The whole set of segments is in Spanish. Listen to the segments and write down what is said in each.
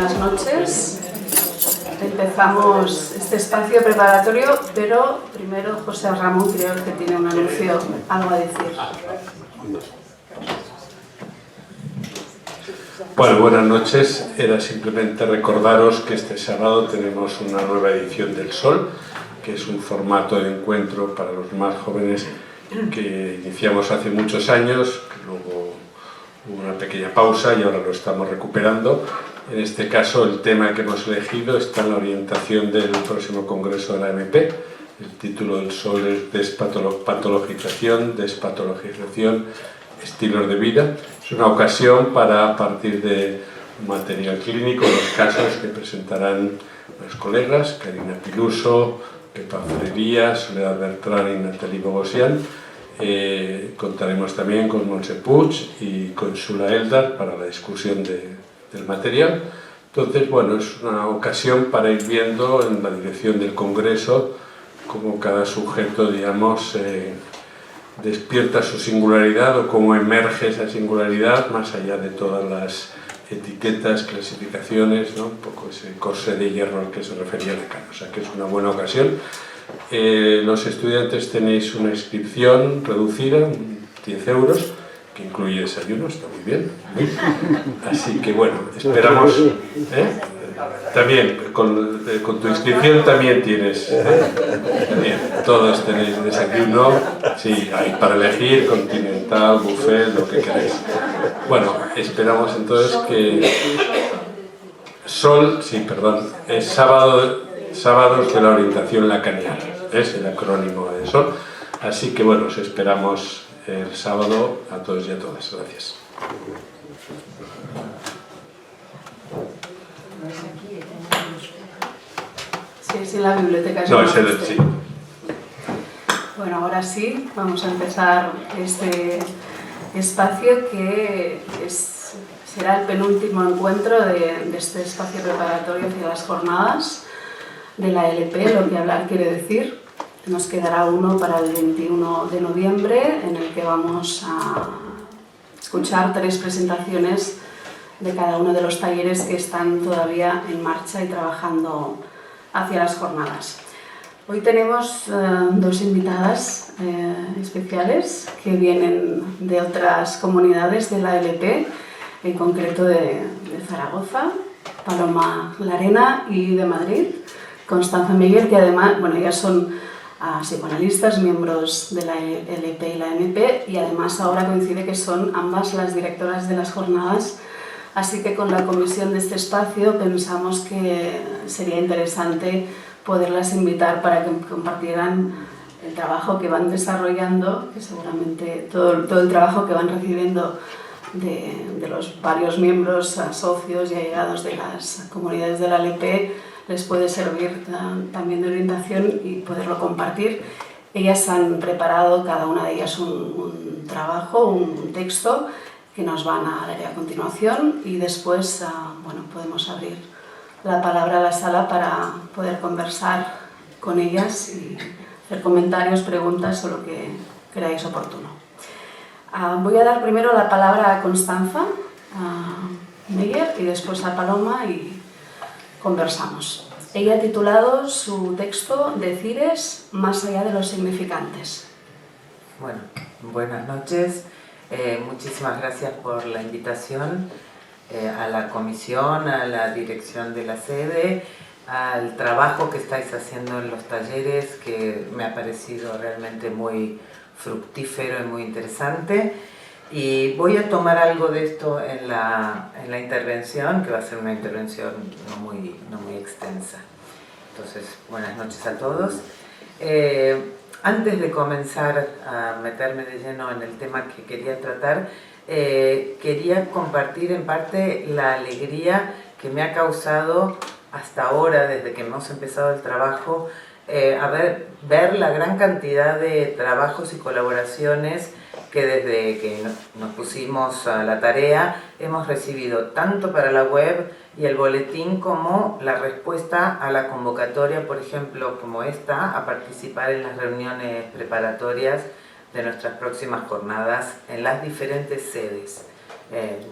buenas noches. Empezamos este espacio preparatorio, pero primero José Ramón creo que tiene un anuncio, algo a decir. Bueno, buenas noches. Era simplemente recordaros que este sábado tenemos una nueva edición del Sol, que es un formato de encuentro para los más jóvenes que iniciamos hace muchos años, que luego hubo una pequeña pausa y ahora lo estamos recuperando. En este caso, el tema que hemos elegido está en la orientación del próximo congreso de la MP. El título del Sol es Despatologización, estilos de vida. Es una ocasión para, a partir de material clínico, los casos que presentarán los colegas, Karina Piluso, Pepa Frería, Soledad Bertrán y Nathalie Bogosian. Contaremos también con Montse Puig y con Sula Eldar para la discusión del material. Entonces, bueno, es una ocasión para ir viendo en la dirección del Congreso cómo cada sujeto, digamos, despierta su singularidad o cómo emerge esa singularidad más allá de todas las etiquetas, clasificaciones, ¿no? Un poco ese corsé de hierro al que se refería Lacan. O sea que es una buena ocasión. Los estudiantes tenéis una inscripción reducida, 10 euros, que incluye desayuno, está muy bien. Así que bueno, esperamos... También, con tu inscripción también tienes, también, todos tenéis desayuno, sí, hay para elegir, continental, buffet, lo que queráis. Bueno, esperamos entonces que Sol, sí, perdón, es sábados de la orientación lacaniana, es el acrónimo de Sol, así que bueno, os esperamos el sábado a todos y a todas. Gracias. Sí, es en la biblioteca. No, es el sí. Bueno, ahora sí, vamos a empezar este espacio que será el penúltimo encuentro de este espacio preparatorio hacia las jornadas de la LP, lo que hablar quiere decir. Nos quedará uno para el 21 de noviembre, en el que vamos a escuchar 3 presentaciones de cada uno de los talleres que están todavía en marcha y trabajando hacia las jornadas. Hoy tenemos 2 invitadas especiales que vienen de otras comunidades de la LP, en concreto de Zaragoza, Paloma Larena, y de Madrid, Constanza Meyer, que además, bueno, ellas son psicoanalistas, miembros de la LP y la MP, y además ahora coincide que son ambas las directoras de las jornadas. Así que con la comisión de este espacio pensamos que sería interesante poderlas invitar para que compartieran el trabajo que van desarrollando, que seguramente todo el trabajo que van recibiendo de los varios miembros, socios y allegados de las comunidades de la LP les puede servir también de orientación y poderlo compartir. Ellas han preparado, cada una de ellas, un trabajo, un texto, que nos van a leer a continuación, y después bueno, podemos abrir la palabra a la sala para poder conversar con ellas y hacer comentarios, preguntas o lo que creáis oportuno. Voy a dar primero la palabra a Constanza Meyer y después a Paloma y conversamos. Ella ha titulado su texto Decires más allá de los significantes. Bueno, buenas noches. Muchísimas gracias por la invitación a la comisión, a la dirección de la sede, al trabajo que estáis haciendo en los talleres, que me ha parecido realmente muy fructífero y muy interesante. Y voy a tomar algo de esto en la intervención, que va a ser una intervención no muy extensa. Entonces, buenas noches a todos. Antes de comenzar a meterme de lleno en el tema que quería tratar, quería compartir en parte la alegría que me ha causado hasta ahora, desde que hemos empezado el trabajo, ver la gran cantidad de trabajos y colaboraciones que desde que nos pusimos a la tarea hemos recibido, tanto para la web y el boletín como la respuesta a la convocatoria, por ejemplo, como esta, a participar en las reuniones preparatorias de nuestras próximas jornadas en las diferentes sedes.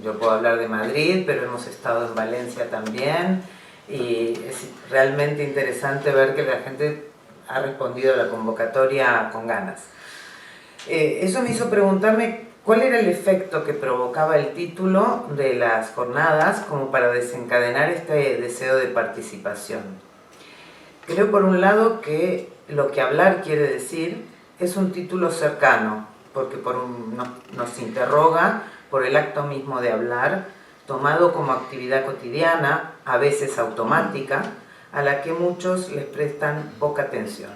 Yo puedo hablar de Madrid, pero hemos estado en Valencia también, y es realmente interesante ver que la gente ha respondido a la convocatoria con ganas. Eso me hizo preguntarme cuál era el efecto que provocaba el título de las jornadas como para desencadenar este deseo de participación. Creo por un lado que lo que hablar quiere decir es un título cercano, porque nos interroga por el acto mismo de hablar, tomado como actividad cotidiana, a veces automática, a la que muchos les prestan poca atención.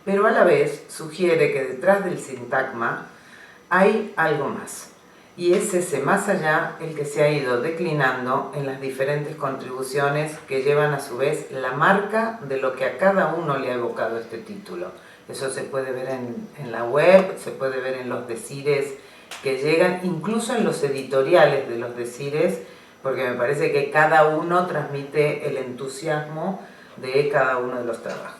Pero a la vez sugiere que detrás del sintagma hay algo más, y es ese más allá el que se ha ido declinando en las diferentes contribuciones que llevan a su vez la marca de lo que a cada uno le ha evocado este título. Eso se puede ver en la web, se puede ver en los decires que llegan, incluso en los editoriales de los decires, porque me parece que cada uno transmite el entusiasmo de cada uno de los trabajos.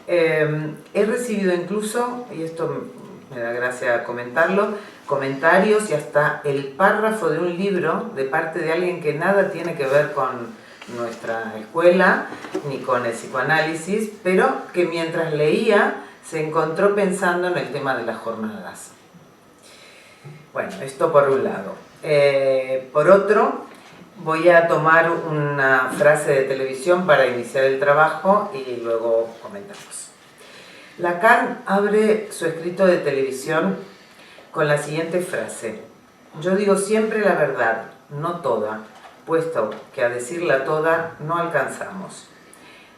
He recibido incluso, y esto me da gracia comentarlo, comentarios y hasta el párrafo de un libro de parte de alguien que nada tiene que ver con nuestra escuela ni con el psicoanálisis, pero que mientras leía se encontró pensando en el tema de las jornadas. Bueno, esto por un lado. Por otro, voy a tomar una frase de televisión para iniciar el trabajo y luego comentamos. Lacan abre su escrito de televisión con la siguiente frase: yo digo siempre la verdad, no toda, puesto que a decirla toda no alcanzamos.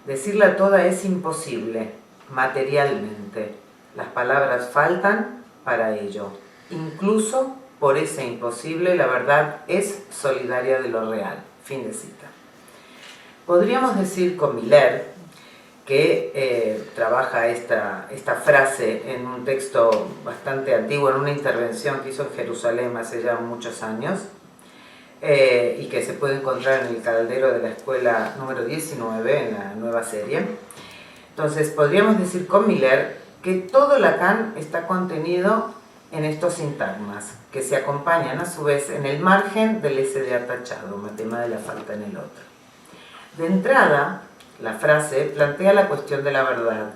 Decirla toda es imposible, materialmente. Las palabras faltan para ello. Incluso por ese imposible, la verdad es solidaria de lo real. Fin de cita. Podríamos decir con Miller, que trabaja esta frase en un texto bastante antiguo, en una intervención que hizo en Jerusalén hace ya muchos años, y que se puede encontrar en el caldero de la escuela número 19, en la nueva serie. Entonces, podríamos decir con Miller que todo Lacan está contenido en estos sintagmas, que se acompañan a su vez en el margen del SDA tachado, tema de la falta en el otro. De entrada, la frase plantea la cuestión de la verdad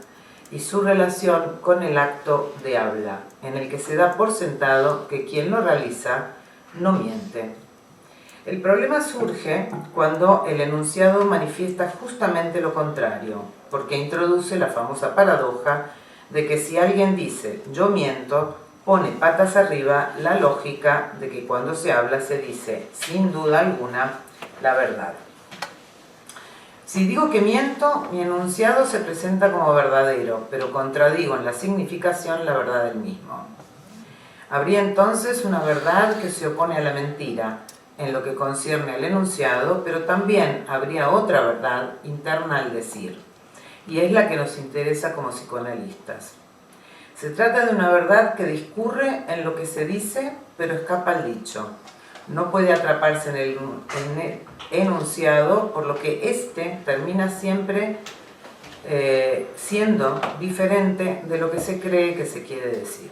y su relación con el acto de habla, en el que se da por sentado que quien lo realiza no miente. El problema surge cuando el enunciado manifiesta justamente lo contrario, porque introduce la famosa paradoja de que si alguien dice yo miento, pone patas arriba la lógica de que cuando se habla se dice, sin duda alguna, la verdad. Si digo que miento, mi enunciado se presenta como verdadero, pero contradigo en la significación la verdad del mismo. Habría entonces una verdad que se opone a la mentira, en lo que concierne al enunciado, pero también habría otra verdad interna al decir, y es la que nos interesa como psicoanalistas. Se trata de una verdad que discurre en lo que se dice, pero escapa al dicho. No puede atraparse en el enunciado, por lo que éste termina siempre siendo diferente de lo que se cree que se quiere decir.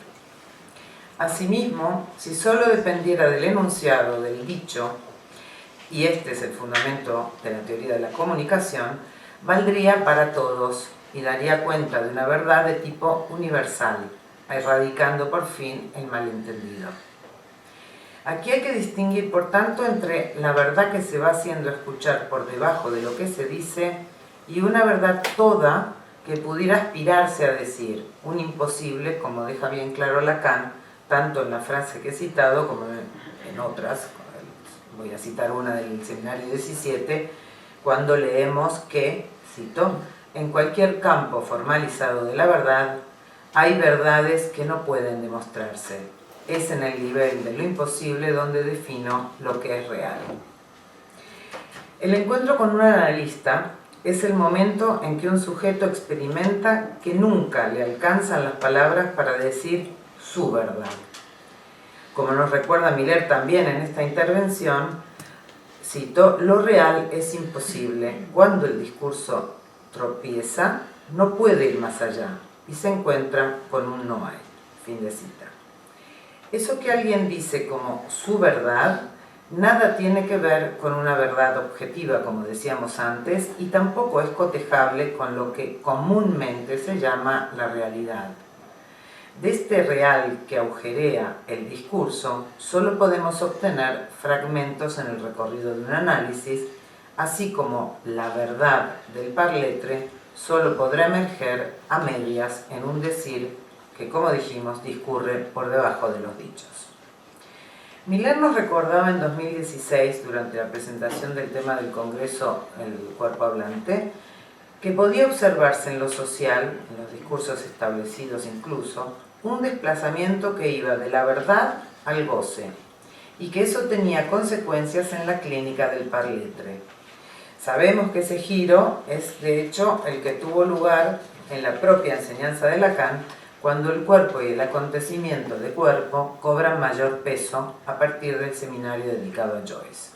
Asimismo, si solo dependiera del enunciado, del dicho, y este es el fundamento de la teoría de la comunicación, valdría para todos y daría cuenta de una verdad de tipo universal, erradicando por fin el malentendido. Aquí hay que distinguir, por tanto, entre la verdad que se va haciendo escuchar por debajo de lo que se dice y una verdad toda que pudiera aspirarse a decir, un imposible, como deja bien claro Lacan, tanto en la frase que he citado como en otras. Voy a citar una del seminario 17, cuando leemos que, cito, en cualquier campo formalizado de la verdad hay verdades que no pueden demostrarse. Es en el nivel de lo imposible donde defino lo que es real. El encuentro con un analista es el momento en que un sujeto experimenta que nunca le alcanzan las palabras para decir su verdad. Como nos recuerda Miller también en esta intervención, cito, lo real es imposible. Cuando el discurso tropieza, no puede ir más allá y se encuentra con un no hay. Fin de cita. Eso que alguien dice como su verdad, nada tiene que ver con una verdad objetiva, como decíamos antes, y tampoco es cotejable con lo que comúnmente se llama la realidad. De este real que agujerea el discurso, solo podemos obtener fragmentos en el recorrido de un análisis, así como la verdad del parletre solo podrá emerger a medias en un decir que, como dijimos, discurre por debajo de los dichos. Miller nos recordaba en 2016, durante la presentación del tema del Congreso, el cuerpo hablante, que podía observarse en lo social, en los discursos establecidos incluso, un desplazamiento que iba de la verdad al goce, y que eso tenía consecuencias en la clínica del parletre. Sabemos que ese giro es, de hecho, el que tuvo lugar en la propia enseñanza de Lacan, cuando el cuerpo y el acontecimiento de cuerpo cobran mayor peso a partir del seminario dedicado a Joyce.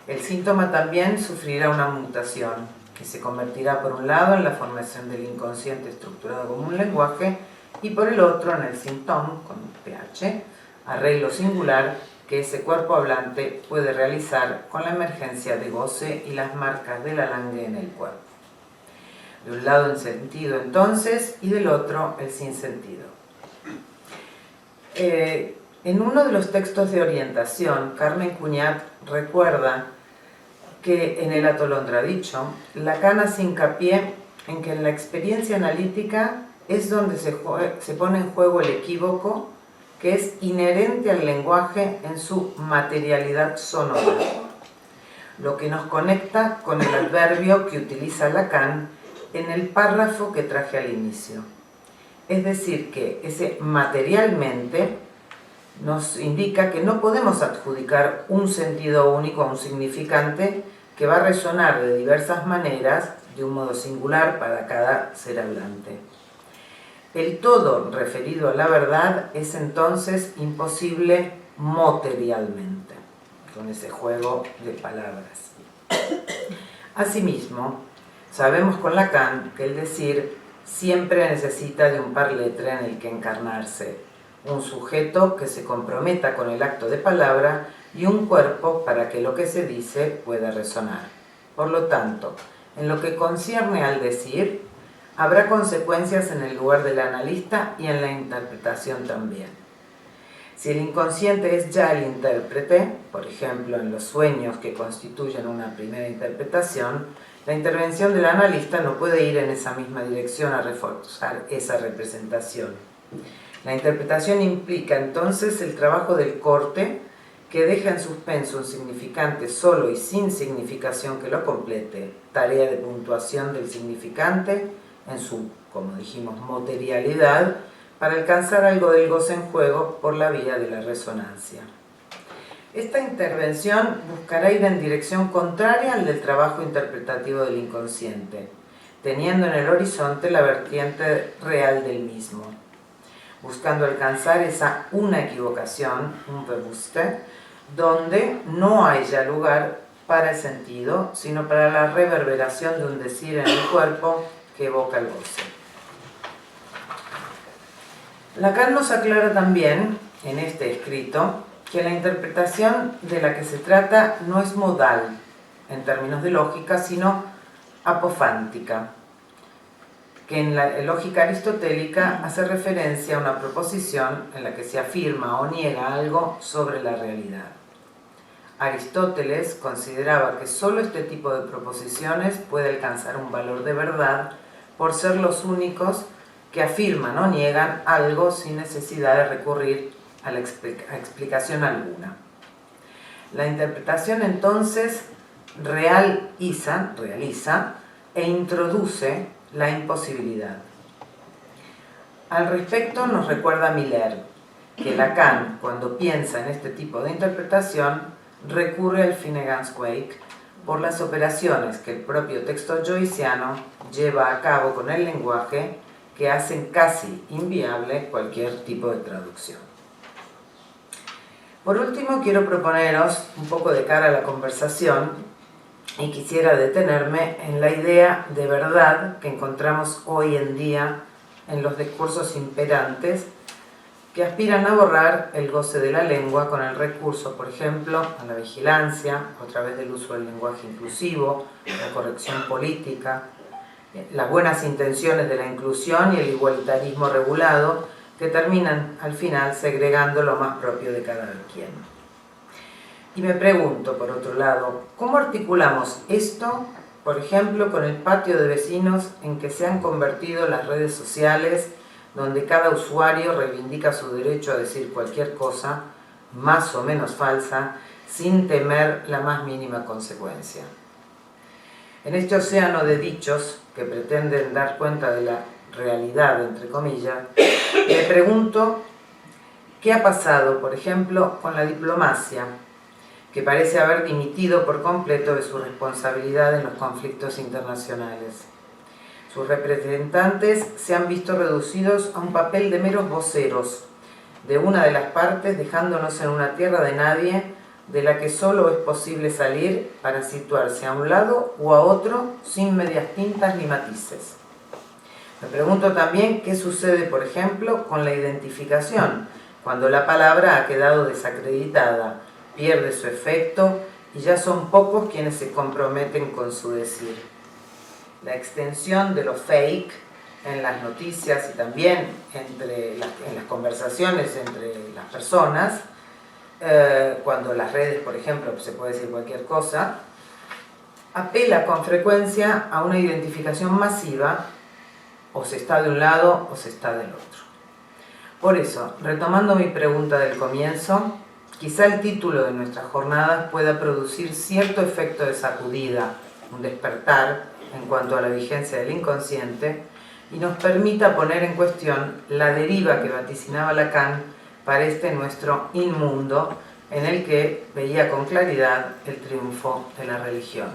El síntoma también sufrirá una mutación, que se convertirá por un lado en la formación del inconsciente estructurado como un lenguaje y por el otro en el symptôme, con PH, arreglo singular que ese cuerpo hablante puede realizar con la emergencia de goce y las marcas de la langue en el cuerpo. De un lado el sentido entonces y del otro el sinsentido. En uno de los textos de orientación, Carmen Cuñat recuerda que en el atolondradicho, Lacan hace hincapié en que en la experiencia analítica es donde se pone en juego el equívoco, que es inherente al lenguaje en su materialidad sonora, lo que nos conecta con el adverbio que utiliza Lacan en el párrafo que traje al inicio. Es decir, que ese materialmente nos indica que no podemos adjudicar un sentido único a un significante que va a resonar de diversas maneras, de un modo singular para cada ser hablante. El todo referido a la verdad es entonces imposible materialmente, con ese juego de palabras. Asimismo, sabemos con Lacan que el decir siempre necesita de un parletre en el que encarnarse, un sujeto que se comprometa con el acto de palabra y un cuerpo para que lo que se dice pueda resonar. Por lo tanto, en lo que concierne al decir, habrá consecuencias en el lugar del analista y en la interpretación también. Si el inconsciente es ya el intérprete, por ejemplo en los sueños que constituyen una primera interpretación, la intervención del analista no puede ir en esa misma dirección a reforzar esa representación. La interpretación implica entonces el trabajo del corte, que deja en suspenso un significante solo y sin significación que lo complete, tarea de puntuación del significante en su, como dijimos, materialidad, para alcanzar algo del goce en juego por la vía de la resonancia. Esta intervención buscará ir en dirección contraria al del trabajo interpretativo del inconsciente, teniendo en el horizonte la vertiente real del mismo, buscando alcanzar esa una equivocación, un bewusste, donde no hay ya lugar para el sentido, sino para la reverberación de un decir en el cuerpo que evoca el goce. Lacan nos aclara también, en este escrito, que la interpretación de la que se trata no es modal, en términos de lógica, sino apofántica, que en la lógica aristotélica hace referencia a una proposición en la que se afirma o niega algo sobre la realidad. Aristóteles consideraba que solo este tipo de proposiciones puede alcanzar un valor de verdad por ser los únicos que afirman o niegan algo sin necesidad de recurrir a la explicación alguna. La interpretación entonces realiza e introduce la imposibilidad. Al respecto nos recuerda Miller que Lacan, cuando piensa en este tipo de interpretación, recurre al Finnegan's Wake por las operaciones que el propio texto joyciano lleva a cabo con el lenguaje que hacen casi inviable cualquier tipo de traducción. Por último, quiero proponeros, un poco de cara a la conversación, y quisiera detenerme en la idea de verdad que encontramos hoy en día en los discursos imperantes que aspiran a borrar el goce de la lengua con el recurso, por ejemplo, a la vigilancia, a través del uso del lenguaje inclusivo, la corrección política, las buenas intenciones de la inclusión y el igualitarismo regulado, que terminan al final segregando lo más propio de cada quien. Y me pregunto, por otro lado, ¿cómo articulamos esto, por ejemplo, con el patio de vecinos en que se han convertido las redes sociales, donde cada usuario reivindica su derecho a decir cualquier cosa, más o menos falsa, sin temer la más mínima consecuencia? En este océano de dichos que pretenden dar cuenta de la realidad, entre comillas, me pregunto qué ha pasado, por ejemplo, con la diplomacia, que parece haber dimitido por completo de su responsabilidad en los conflictos internacionales. Sus representantes se han visto reducidos a un papel de meros voceros de una de las partes, dejándonos en una tierra de nadie de la que solo es posible salir para situarse a un lado o a otro sin medias tintas ni matices. Me pregunto también qué sucede, por ejemplo, con la identificación, cuando la palabra ha quedado desacreditada, pierde su efecto y ya son pocos quienes se comprometen con su decir. La extensión de lo fake en las noticias y también en las conversaciones entre las personas, cuando las redes, por ejemplo, se puede decir cualquier cosa, apela con frecuencia a una identificación masiva, o se está de un lado o se está del otro. Por eso, retomando mi pregunta del comienzo, quizá el título de nuestras jornadas pueda producir cierto efecto de sacudida, un despertar en cuanto a la vigencia del inconsciente, y nos permita poner en cuestión la deriva que vaticinaba Lacan para este nuestro inmundo, en el que veía con claridad el triunfo de la religión.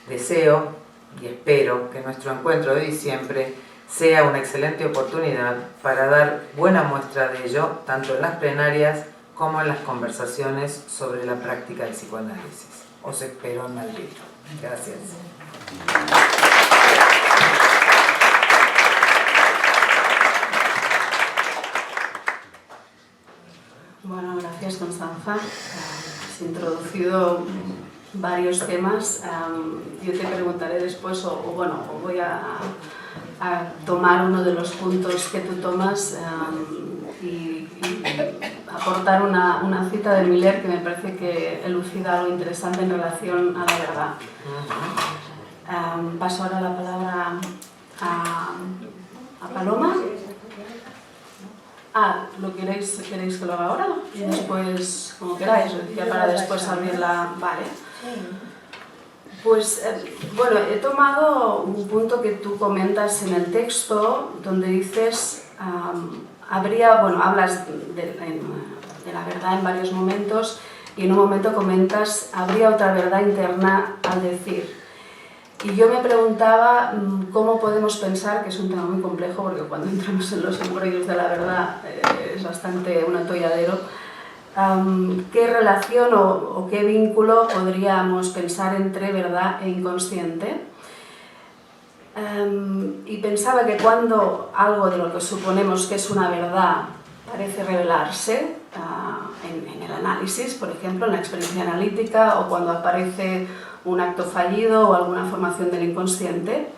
Deseo y espero que nuestro encuentro de diciembre sea una excelente oportunidad para dar buena muestra de ello, tanto en las plenarias como en las conversaciones sobre la práctica del psicoanálisis. Os espero en Madrid. Gracias. Bueno, gracias, Constanza. Has introducido varios temas. Yo te preguntaré después, o voy a tomar uno de los puntos que tú tomas y aportar una cita de Miller que me parece que elucida algo interesante en relación a la verdad. Paso ahora la palabra a Paloma. ¿Lo queréis que lo haga ahora? Y después, como queráis, decía para después abrirla. Vale. Pues, he tomado un punto que tú comentas en el texto, donde dices, hablas de la verdad en varios momentos, y en un momento comentas, habría otra verdad interna al decir. Y yo me preguntaba cómo podemos pensar, que es un tema muy complejo, porque cuando entramos en los embrollos de la verdad es bastante un atolladero, qué relación o qué vínculo podríamos pensar entre verdad e inconsciente. Y pensaba que cuando algo de lo que suponemos que es una verdad parece revelarse en el análisis, por ejemplo, en la experiencia analítica, o cuando aparece un acto fallido o alguna formación del inconsciente,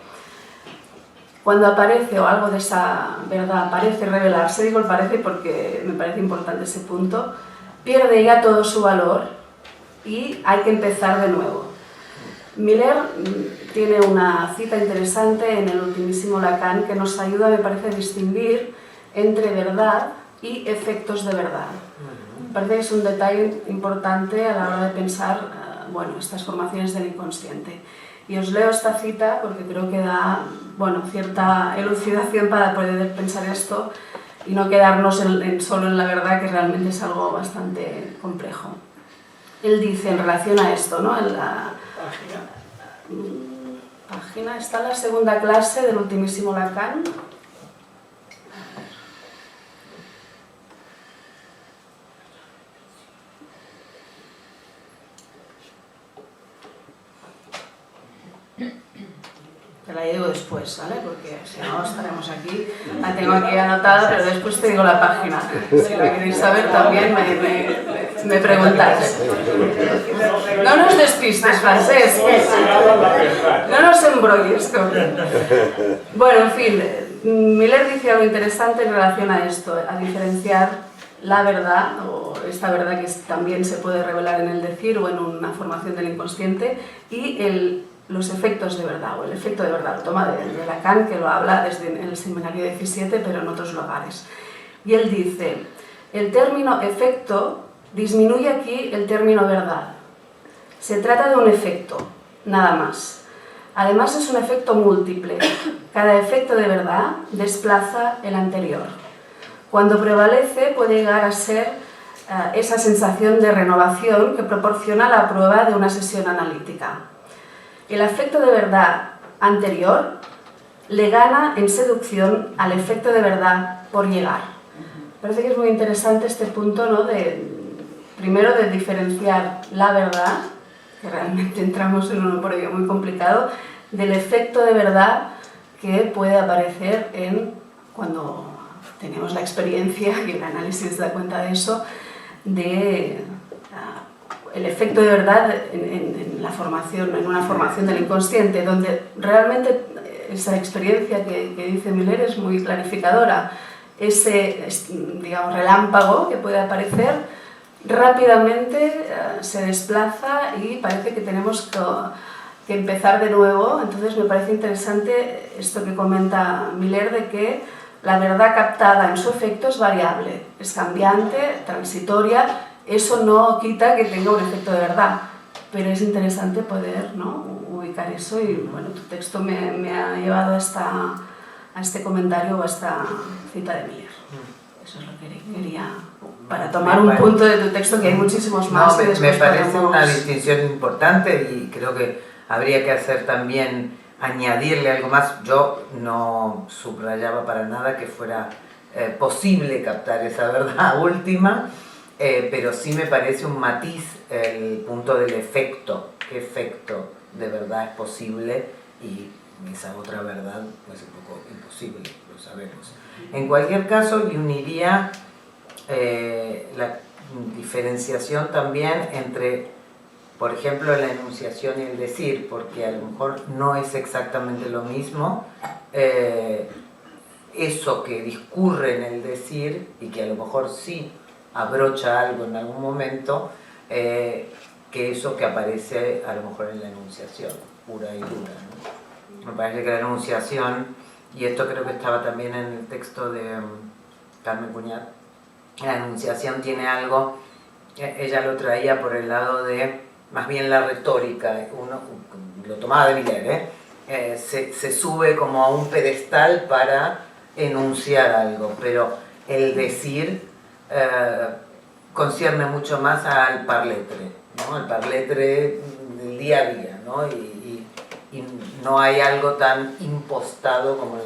cuando aparece o algo de esa verdad parece revelarse, digo el parece porque me parece importante ese punto, pierde ya todo su valor y hay que empezar de nuevo. Miller tiene una cita interesante en el ultimísimo Lacan que nos ayuda, me parece, a distinguir entre verdad y efectos de verdad. Me parece que es un detalle importante a la hora de pensar estas formaciones del inconsciente. Y os leo esta cita porque creo que da cierta elucidación para poder pensar esto y no quedarnos solo en la verdad, que realmente es algo bastante complejo. Él dice en relación a esto, ¿no? En la página está en la segunda clase del ultimísimo Lacan. te la digo después, ¿vale? Porque si no estaremos aquí, la tengo aquí anotada, pero después te digo la página. Si la queréis saber también me preguntáis. No nos despistes, Francesc. No nos embrolles. Bueno, en fin, Miller dice algo interesante en relación a esto, a diferenciar la verdad, o esta verdad que también se puede revelar en el decir o en una formación del inconsciente, y los efectos de verdad, o el efecto de verdad. Lo toma de Lacan, que lo habla desde en el seminario 17, pero en otros lugares. Y él dice, el término efecto disminuye aquí el término verdad. Se trata de un efecto, nada más. Además es un efecto múltiple. Cada efecto de verdad desplaza el anterior. Cuando prevalece puede llegar a ser esa sensación de renovación que proporciona la prueba de una sesión analítica. El efecto de verdad anterior le gana en seducción al efecto de verdad por llegar. Parece que es muy interesante este punto, ¿no? Primero de diferenciar la verdad, que realmente entramos en un proyecto muy complicado, del efecto de verdad que puede aparecer cuando tenemos la experiencia, y el análisis da cuenta de eso, el efecto de verdad en una formación del inconsciente, donde realmente esa experiencia que dice Miller es muy clarificadora. Ese, digamos, relámpago que puede aparecer rápidamente se desplaza y parece que tenemos que empezar de nuevo. Entonces me parece interesante esto que comenta Miller, de que la verdad captada en su efecto es variable, es cambiante, transitoria. Eso no quita que tenga un efecto de verdad, pero es interesante poder, ¿no?, ubicar eso. Y bueno, tu texto me ha llevado a este comentario o a esta cita de Miller. Eso es lo que quería, para tomar un punto de tu texto, que hay muchísimos más. No, me parece una distinción importante, y creo que habría que hacer también, añadirle algo más. Yo no subrayaba para nada que fuera posible captar esa verdad última, pero sí me parece un matiz el punto del efecto. ¿Qué efecto de verdad es posible? Y esa otra verdad pues es un poco imposible, lo sabemos. En cualquier caso, yo uniría la diferenciación también entre, por ejemplo, la enunciación y el decir, porque a lo mejor no es exactamente lo mismo eso que discurre en el decir, y que a lo mejor sí abrocha algo en algún momento, que eso que aparece a lo mejor en la enunciación pura y dura, ¿no? Me parece que la enunciación, y esto creo que estaba también en el texto de Carmen Cuñat, la enunciación tiene algo, ella lo traía por el lado de más bien la retórica. Uno lo tomaba de Miller, se sube como a un pedestal para enunciar algo, pero el decir concierne mucho más al parletre, ¿no?, al parletre del día a día, ¿no? Y no hay algo tan impostado como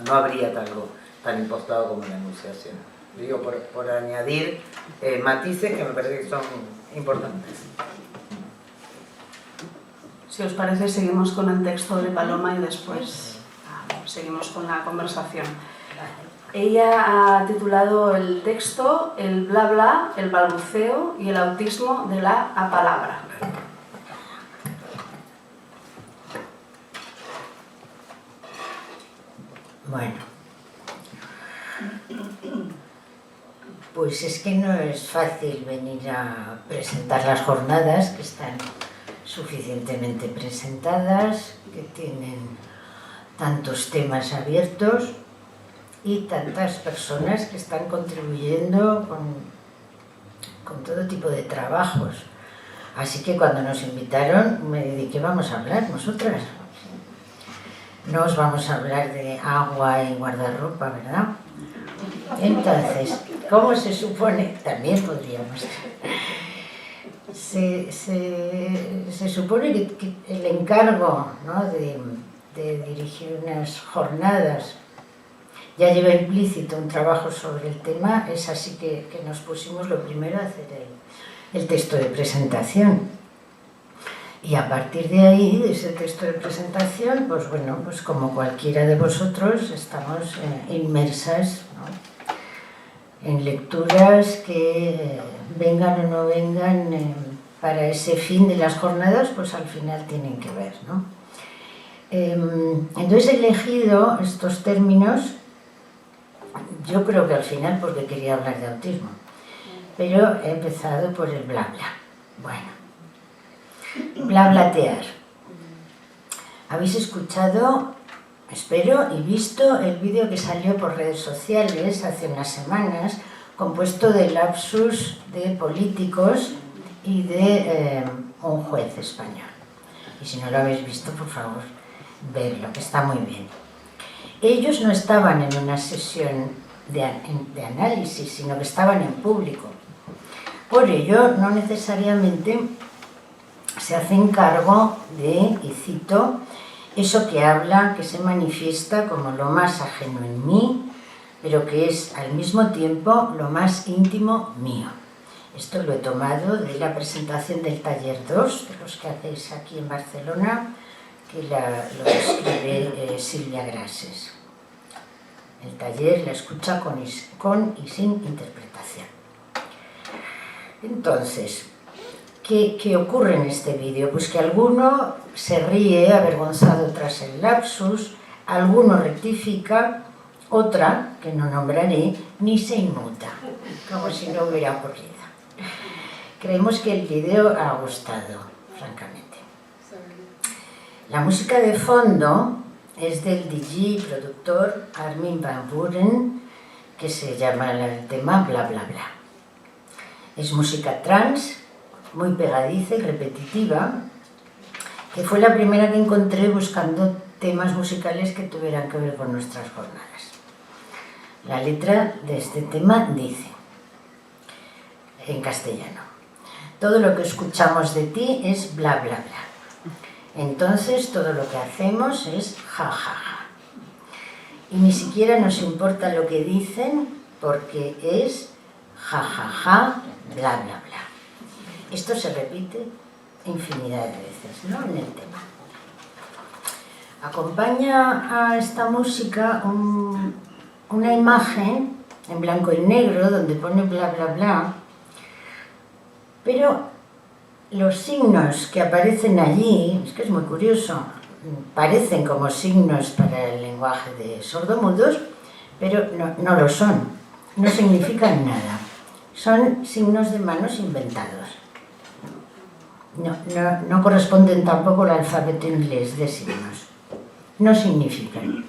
no habría algo tan impostado como en la enunciación. Digo, por añadir matices que me parece que son importantes. Si os parece, seguimos con el texto de Paloma y después seguimos con la conversación. Ella ha titulado el texto El bla bla, el balbuceo y el autismo de la apalabra. Bueno, pues es que no es fácil venir a presentar las jornadas, que están suficientemente presentadas, que tienen tantos temas abiertos y tantas personas que están contribuyendo con todo tipo de trabajos. Así que cuando nos invitaron, ¿de qué vamos a hablar nosotras? No os vamos a hablar de agua y guardarropa, ¿verdad? Entonces, ¿cómo se supone? También podríamos. Se supone que el encargo, ¿no?, de dirigir unas jornadas ya lleva implícito un trabajo sobre el tema. Es así que nos pusimos lo primero a hacer el texto de presentación. Y a partir de ahí, de ese texto de presentación, pues bueno, pues como cualquiera de vosotros, estamos inmersas, ¿no?, en lecturas que vengan o no vengan para ese fin de las jornadas, pues al final tienen que ver, ¿no? Entonces he elegido estos términos, yo creo que al final porque quería hablar de autismo, pero he empezado por el bla bla. Bueno, blablatear. Habéis escuchado, espero, y visto el vídeo que salió por redes sociales hace unas semanas, compuesto de lapsus de políticos y de un juez español. Y si no lo habéis visto, por favor, verlo, que está muy bien. Ellos no estaban en una sesión de análisis, sino que estaban en público. Por ello, no necesariamente se hacen cargo de, y cito, eso que habla, que se manifiesta como lo más ajeno en mí, pero que es al mismo tiempo lo más íntimo mío. Esto lo he tomado de la presentación del taller 2, de los que hacéis aquí en Barcelona, que lo escribe Silvia Grases. El taller La escucha con y sin interpretación. Entonces, ¿qué ocurre en este vídeo? Pues que alguno se ríe avergonzado tras el lapsus, alguno rectifica, otra, que no nombraré, ni se inmuta, como si no hubiera ocurrido. Creemos que el vídeo ha gustado, francamente. La música de fondo es del DJ productor Armin van Buuren, que se llama el tema Bla Bla Bla. Es música trance, muy pegadiza y repetitiva, que fue la primera que encontré buscando temas musicales que tuvieran que ver con nuestras jornadas. La letra de este tema dice, en castellano, todo lo que escuchamos de ti es bla bla bla. Entonces todo lo que hacemos es ja ja ja. Y ni siquiera nos importa lo que dicen porque es ja ja ja bla bla bla. Esto se repite infinidad de veces, ¿no?, en el tema. Acompaña a esta música una imagen en blanco y negro donde pone bla bla bla, pero los signos que aparecen allí, es que es muy curioso, parecen como signos para el lenguaje de sordomudos, pero no lo son, no significan nada, son signos de manos inventados. No corresponden tampoco al alfabeto inglés de signos, no significan.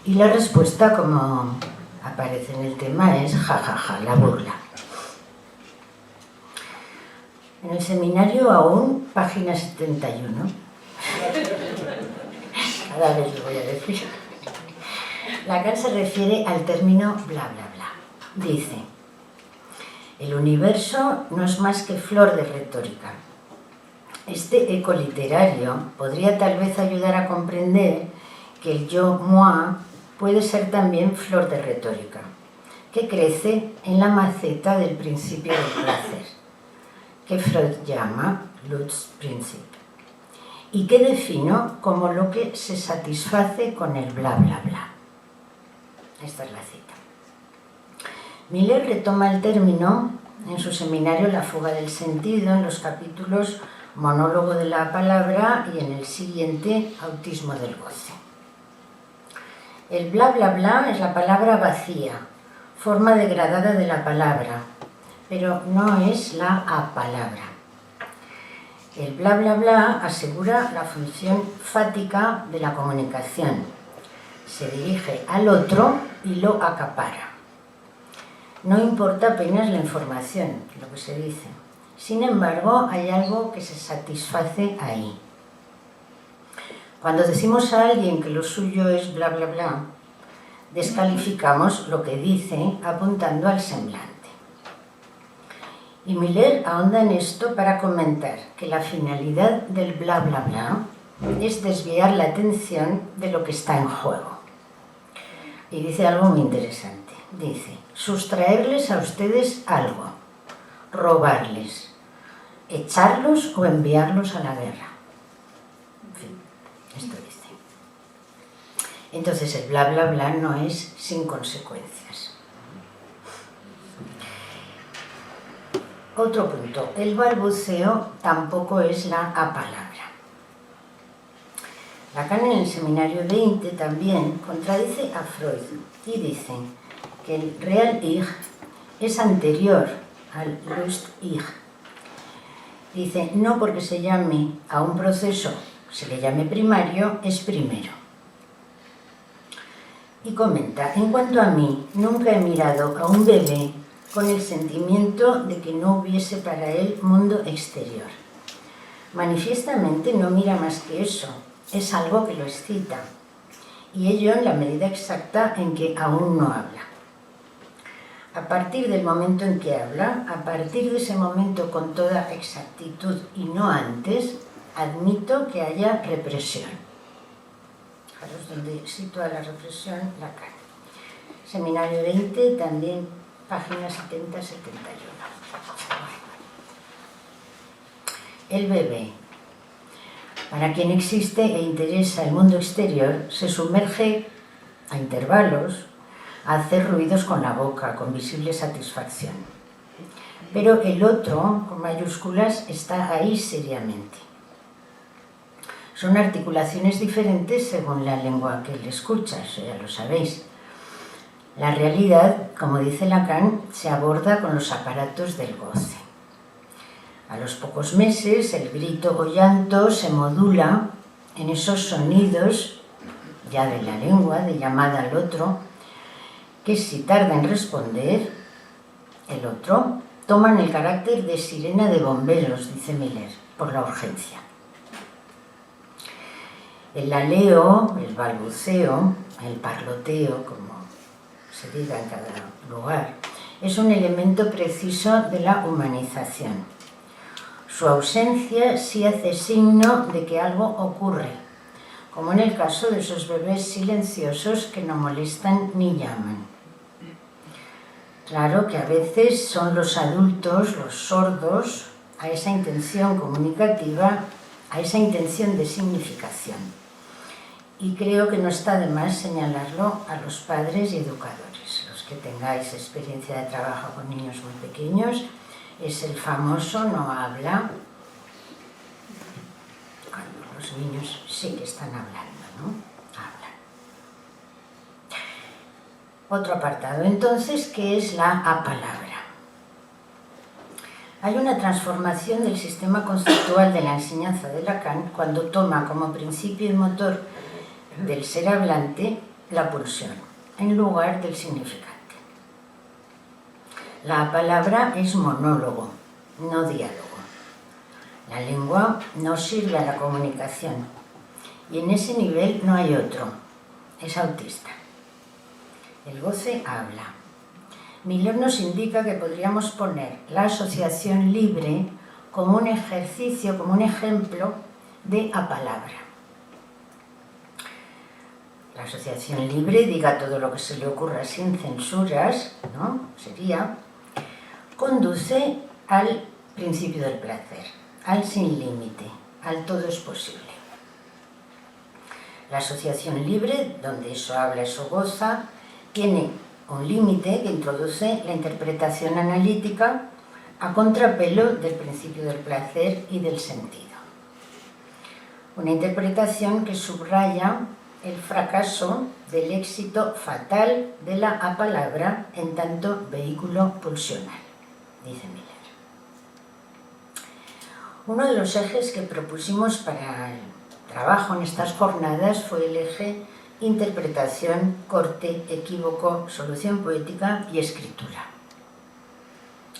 Y la respuesta, como aparece en el tema, es jajaja, la burla. En el seminario aún, página 71, cada vez lo voy a decir, Lacan se refiere al término bla bla bla. Dice, el universo no es más que flor de retórica. Este eco literario podría tal vez ayudar a comprender que el yo moi puede ser también flor de retórica, que crece en la maceta del principio del placer, que Freud llama Lustprinzip, y que defino como lo que se satisface con el bla bla bla. Esta es la cita. Miller retoma el término en su seminario La fuga del sentido, en los capítulos Monólogo de la palabra y en el siguiente Autismo del goce. El bla bla bla es la palabra vacía, forma degradada de la palabra, pero no es la apalabra. El bla bla bla asegura la función fática de la comunicación. Se dirige al otro y lo acapara. No importa apenas la información, lo que se dice. Sin embargo, hay algo que se satisface ahí. Cuando decimos a alguien que lo suyo es bla bla bla, descalificamos lo que dice apuntando al semblante. Y Miller ahonda en esto para comentar que la finalidad del bla bla bla es desviar la atención de lo que está en juego. Y dice algo muy interesante. Dice, sustraerles a ustedes algo, robarles. echarlos o enviarlos a la guerra. En fin, esto dice. Entonces el bla bla bla no es sin consecuencias. Otro punto, el balbuceo tampoco es la apalabra. Lacan en el Seminario 20 también contradice a Freud y dice que el Real-Ich es anterior al Lust-Ich. Dice, no porque se llame a un proceso, se le llame primario, es primero. Y comenta, en cuanto a mí, nunca he mirado a un bebé con el sentimiento de que no hubiese para él mundo exterior. Manifiestamente no mira más que eso. Es algo que lo excita, y ello en la medida exacta en que aún no habla. A partir del momento en que habla, a partir de ese momento con toda exactitud y no antes, admito que haya represión. Fijaros donde sitúa la represión Lacan. Seminario 20, también página 70-71. El bebé. Para quien existe e interesa el mundo exterior, se sumerge a intervalos a hacer ruidos con la boca, con visible satisfacción. Pero el otro, con mayúsculas, está ahí seriamente. Son articulaciones diferentes según la lengua que le escucha, eso ya lo sabéis. La realidad, como dice Lacan, se aborda con los aparatos del goce. A los pocos meses, el grito o llanto se modula en esos sonidos, ya de la lengua, de llamada al otro, que si tarda en responder, el otro, toman el carácter de sirena de bomberos, dice Miller, por la urgencia. El aleo, el balbuceo, el parloteo, como se diga en cada lugar, es un elemento preciso de la humanización. Su ausencia sí hace signo de que algo ocurre, como en el caso de esos bebés silenciosos que no molestan ni llaman. Claro que a veces son los adultos, los sordos, a esa intención comunicativa, a esa intención de significación. Y creo que no está de más señalarlo a los padres y educadores. Los que tengáis experiencia de trabajo con niños muy pequeños, es el famoso no habla, cuando los niños sí que están hablando, ¿no? Hablan. Otro apartado, entonces, ¿qué es la apalabra? Hay una transformación del sistema conceptual de la enseñanza de Lacan cuando toma como principio y motor del ser hablante la pulsión, en lugar del significante. La palabra es monólogo, no diálogo. La lengua no sirve a la comunicación y en ese nivel no hay otro, es autista. El goce habla. Miller nos indica que podríamos poner la asociación libre como un ejercicio, como un ejemplo de apalabra. La asociación libre, diga todo lo que se le ocurra sin censuras, ¿no? Sería, conduce al principio del placer, al sin límite, al todo es posible. La asociación libre, donde eso habla, eso goza, tiene un límite que introduce la interpretación analítica a contrapelo del principio del placer y del sentido. Una interpretación que subraya el fracaso del éxito fatal de la apalabra en tanto vehículo pulsional, dice Miller. Uno de los ejes que propusimos para el trabajo en estas jornadas fue el eje interpretación, corte, equívoco, solución poética y escritura.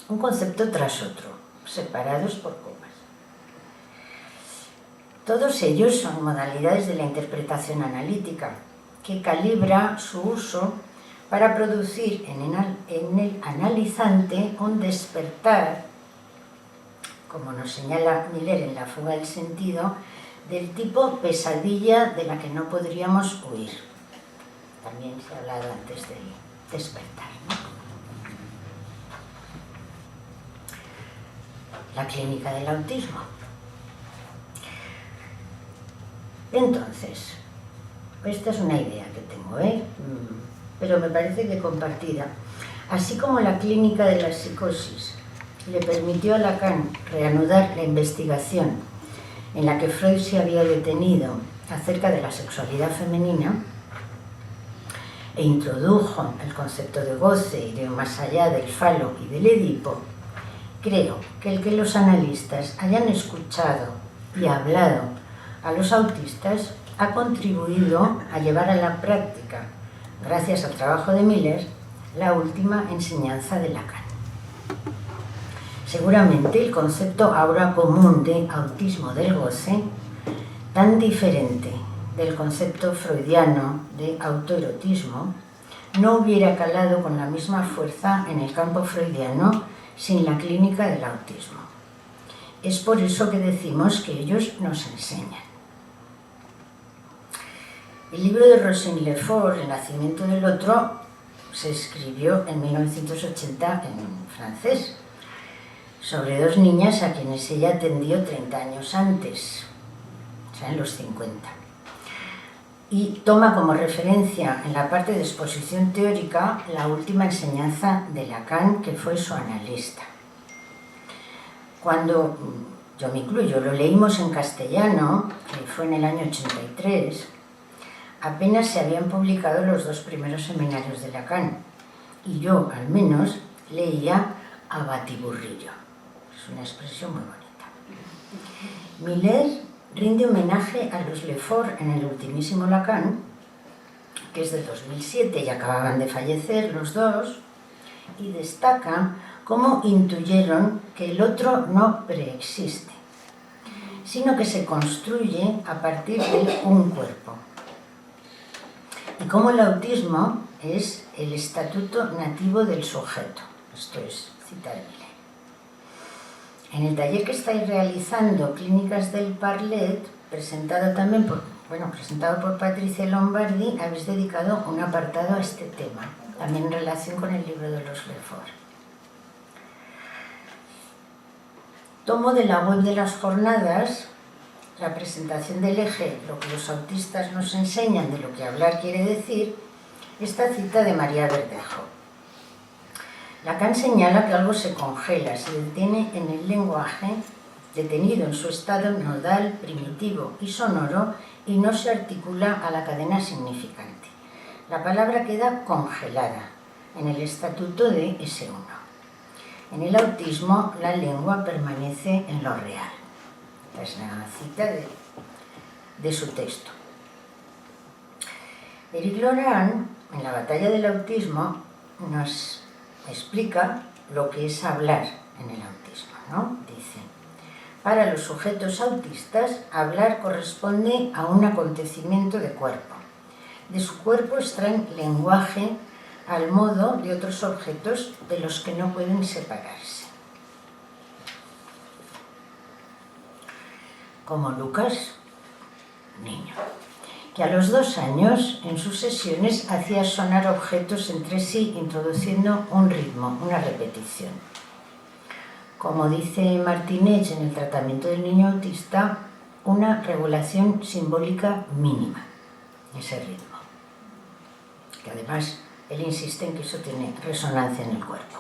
Un concepto tras otro, separados por comas. Todos ellos son modalidades de la interpretación analítica, que calibra su uso para producir en el analizante un despertar, como nos señala Miller en La fuga del sentido, del tipo pesadilla de la que no podríamos huir. También se ha hablado antes del despertar, ¿no? la clínica del autismo. Entonces, esta es una idea que tengo, pero me parece que compartida. Así como la clínica de la psicosis le permitió a Lacan reanudar la investigación en la que Freud se había detenido acerca de la sexualidad femenina e introdujo el concepto de goce y de más allá del falo y del Edipo, creo que el que los analistas hayan escuchado y hablado a los autistas ha contribuido a llevar a la práctica, gracias al trabajo de Miller, la última enseñanza de Lacan. Seguramente el concepto ahora común de autismo del goce, tan diferente del concepto freudiano de autoerotismo, no hubiera calado con la misma fuerza en el campo freudiano sin la clínica del autismo. Es por eso que decimos que ellos nos enseñan. El libro de Rosine Lefort, El nacimiento del otro, se escribió en 1980 en francés, sobre dos niñas a quienes ella atendió 30 años antes, o sea, en los 50. Y toma como referencia en la parte de exposición teórica la última enseñanza de Lacan, que fue su analista. Cuando, yo me incluyo, lo leímos en castellano, que fue en el año 83, apenas se habían publicado los dos primeros seminarios de Lacan, y yo, al menos, leía a batiburrillo. Es una expresión muy bonita. Miller rinde homenaje a los Lefort en el ultimísimo Lacan, que es de 2007 y acababan de fallecer los dos, y destaca cómo intuyeron que el otro no preexiste, sino que se construye a partir de un cuerpo. Y cómo el autismo es el estatuto nativo del sujeto. Esto es citar Miller. En el taller que estáis realizando, Clínicas del Parlet, presentado por Patricia Lombardi, habéis dedicado un apartado a este tema, también en relación con el libro de los Lefort. Tomo de la web de las jornadas la presentación del eje, lo que los autistas nos enseñan de lo que hablar quiere decir, esta cita de María Verdejo. Lacan señala que algo se congela, se detiene en el lenguaje, detenido en su estado nodal, primitivo y sonoro, y no se articula a la cadena significante. La palabra queda congelada en el estatuto de S1. En el autismo, la lengua permanece en lo real. Esta es la cita de su texto. Éric Laurent, en La batalla del autismo, nos explica lo que es hablar en el autismo, ¿no? Dice, para los sujetos autistas, hablar corresponde a un acontecimiento de cuerpo. De su cuerpo extraen lenguaje al modo de otros objetos de los que no pueden separarse. Como Lucas, niño, que a los 2 años en sus sesiones hacía sonar objetos entre sí introduciendo un ritmo, una repetición. Como dice Martínez en el tratamiento del niño autista, una regulación simbólica mínima, ese ritmo. Que además él insiste en que eso tiene resonancia en el cuerpo.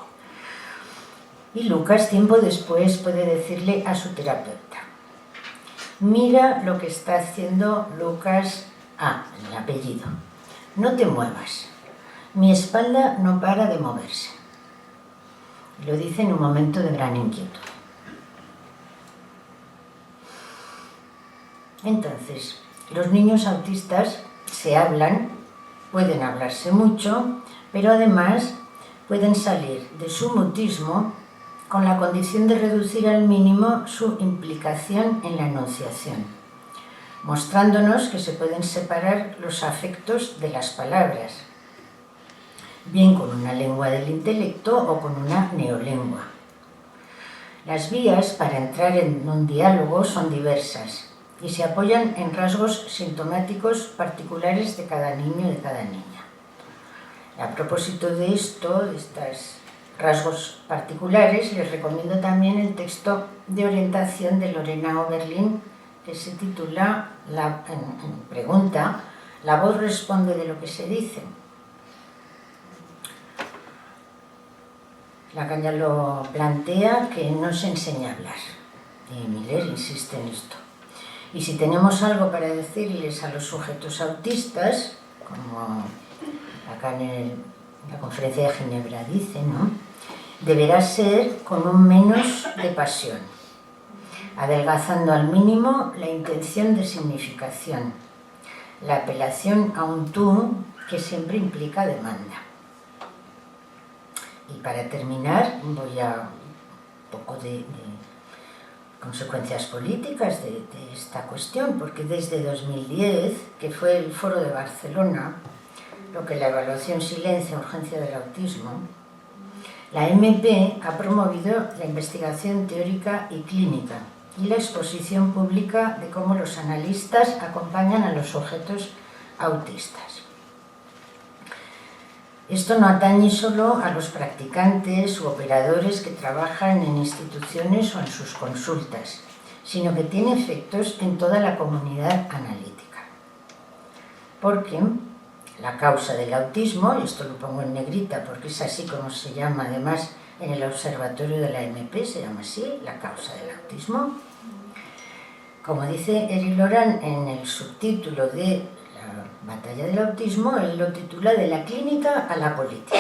Y Lucas, tiempo después, puede decirle a su terapeuta, mira lo que está haciendo Lucas A, el apellido. No te muevas. Mi espalda no para de moverse. Lo dice en un momento de gran inquietud. Entonces, los niños autistas se hablan, pueden hablarse mucho, pero además pueden salir de su mutismo con la condición de reducir al mínimo su implicación en la enunciación, mostrándonos que se pueden separar los afectos de las palabras, bien con una lengua del intelecto o con una neolengua. Las vías para entrar en un diálogo son diversas y se apoyan en rasgos sintomáticos particulares de cada niño y de cada niña. A propósito de esto, de estas rasgos particulares, les recomiendo también el texto de orientación de Lorena Oberlin, que se titula, pregunta, la voz responde de lo que se dice. Lacan ya lo plantea, que no se enseña a hablar, y Miller insiste en esto. Y si tenemos algo para decirles a los sujetos autistas, como Lacan en la conferencia de Ginebra dice, ¿no?, deberá ser con un menos de pasión, adelgazando al mínimo la intención de significación, la apelación a un tú que siempre implica demanda. Y para terminar, voy a un poco de consecuencias políticas de esta cuestión, porque desde 2010, que fue el Foro de Barcelona, lo que la evaluación silencia urgencia del autismo, la MP ha promovido la investigación teórica y clínica y la exposición pública de cómo los analistas acompañan a los sujetos autistas. Esto no atañe solo a los practicantes u operadores que trabajan en instituciones o en sus consultas, sino que tiene efectos en toda la comunidad analítica. Porque la causa del autismo, y esto lo pongo en negrita porque es así como se llama además en el observatorio de la MP, se llama así, la causa del autismo. Como dice Eric Loran en el subtítulo de la batalla del autismo, él lo titula de la clínica a la política.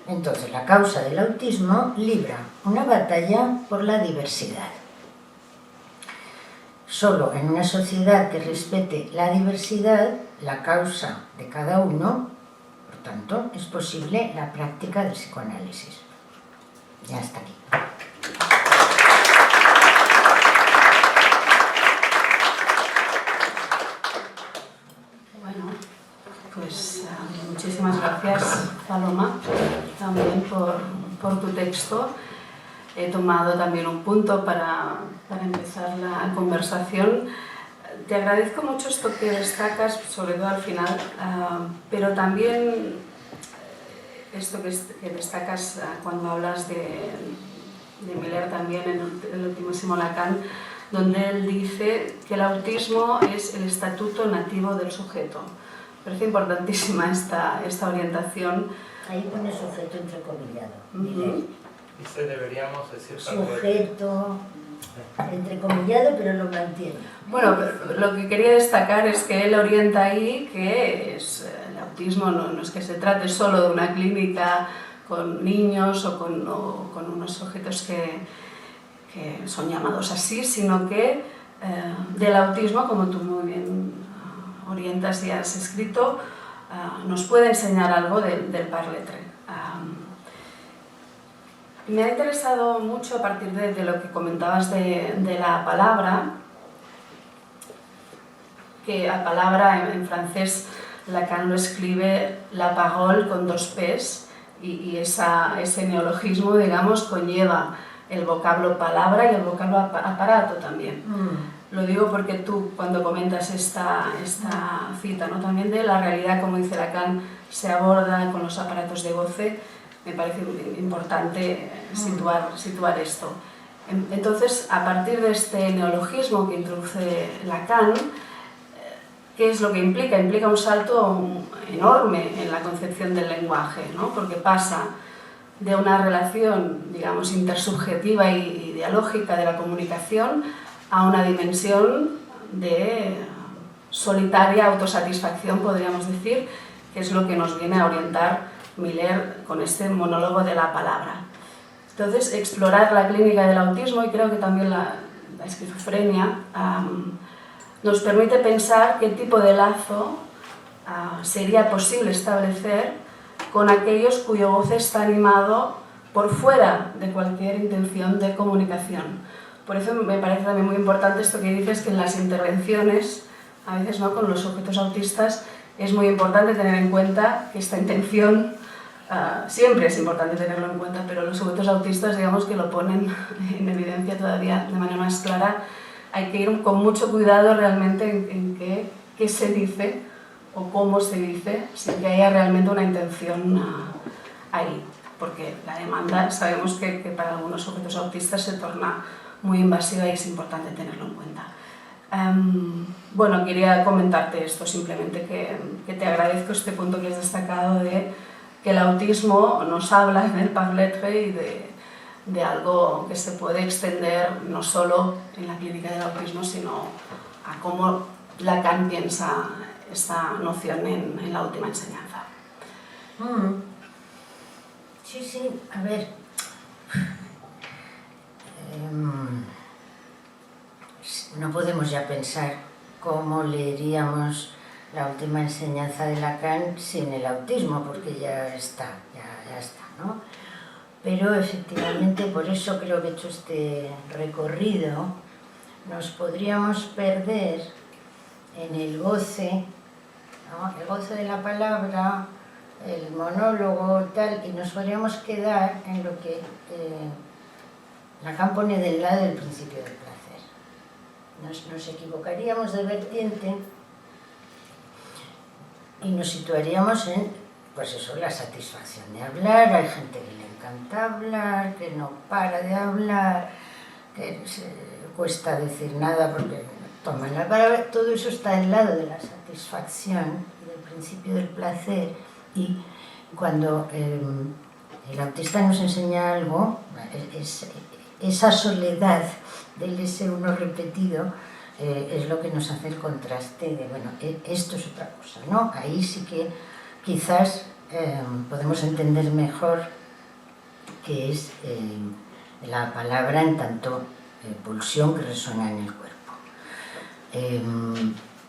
Entonces, la causa del autismo libra una batalla por la diversidad. Solo en una sociedad que respete la diversidad, la causa de cada uno, por tanto, es posible la práctica del psicoanálisis. Ya está aquí. Bueno, pues muchísimas gracias, Paloma, también por tu texto. He tomado también un punto para empezar la conversación. Te agradezco mucho esto que destacas, sobre todo al final, pero también esto que destacas cuando hablas de Miller también en el ultimísimo Lacan, donde él dice que el autismo es el estatuto nativo del sujeto. Me parece importantísima esta orientación. Ahí pone sujeto entrecomillado. Dice, deberíamos decir sujeto entrecomillado, pero lo mantiene. Bueno, lo que quería destacar es que él orienta ahí que el autismo no es que se trate solo de una clínica con niños o con unos sujetos que son llamados así, sino que del autismo, como tú muy bien orientas y has escrito, nos puede enseñar algo del parletre. Me ha interesado mucho a partir de lo que comentabas de la palabra, que a palabra en francés Lacan lo escribe la parole con dos P's, y ese neologismo, digamos, conlleva el vocablo palabra y el vocablo aparato también. Lo digo porque tú, cuando comentas esta cita, ¿no?, también de la realidad, como dice Lacan, se aborda con los aparatos de goce, me parece importante situar esto. Entonces, a partir de este neologismo que introduce Lacan, ¿qué es lo que implica? Implica un salto enorme en la concepción del lenguaje, ¿no?, porque pasa de una relación, digamos, intersubjetiva y dialógica de la comunicación a una dimensión de solitaria autosatisfacción, podríamos decir, que es lo que nos viene a orientar Miller con este monólogo de la palabra. Entonces, explorar la clínica del autismo, y creo que también la esquizofrenia, nos permite pensar qué tipo de lazo sería posible establecer con aquellos cuyo goce está animado por fuera de cualquier intención de comunicación. Por eso me parece también muy importante esto que dices, que en las intervenciones, a veces no, con los sujetos autistas, es muy importante tener en cuenta que esta intención, siempre es importante tenerlo en cuenta, pero los sujetos autistas, digamos, que lo ponen en evidencia todavía de manera más clara. Hay que ir con mucho cuidado realmente en qué se dice o cómo se dice, sin que haya realmente una intención ahí. porque la demanda sabemos que para algunos sujetos autistas se torna muy invasiva y es importante tenerlo en cuenta. Bueno, quería comentarte esto, simplemente que te agradezco este punto que has destacado de que el autismo nos habla en el Parletre y de algo que se puede extender no solo en la clínica del autismo, sino a cómo Lacan piensa esta noción en la última enseñanza. Sí, sí, a ver. No podemos ya pensar cómo leeríamos la última enseñanza de Lacan sin el autismo, porque ya está, ¿no? Pero efectivamente, por eso creo que he hecho este recorrido, nos podríamos perder en el goce, ¿no? El goce de la palabra, el monólogo, tal, y nos podríamos quedar en lo que Lacan pone del lado del principio del placer. Nos equivocaríamos de vertiente y nos situaríamos en, pues eso, la satisfacción de hablar. Hay gente que le encanta hablar, que no para de hablar, que se cuesta decir nada porque toman la palabra. Todo eso está al lado de la satisfacción y del principio del placer, y cuando el autista nos enseña algo, esa soledad del ese uno repetido es lo que nos hace el contraste de, bueno, esto es otra cosa, ¿no? Ahí sí que quizás podemos entender mejor qué es la palabra en tanto pulsión que resuena en el cuerpo.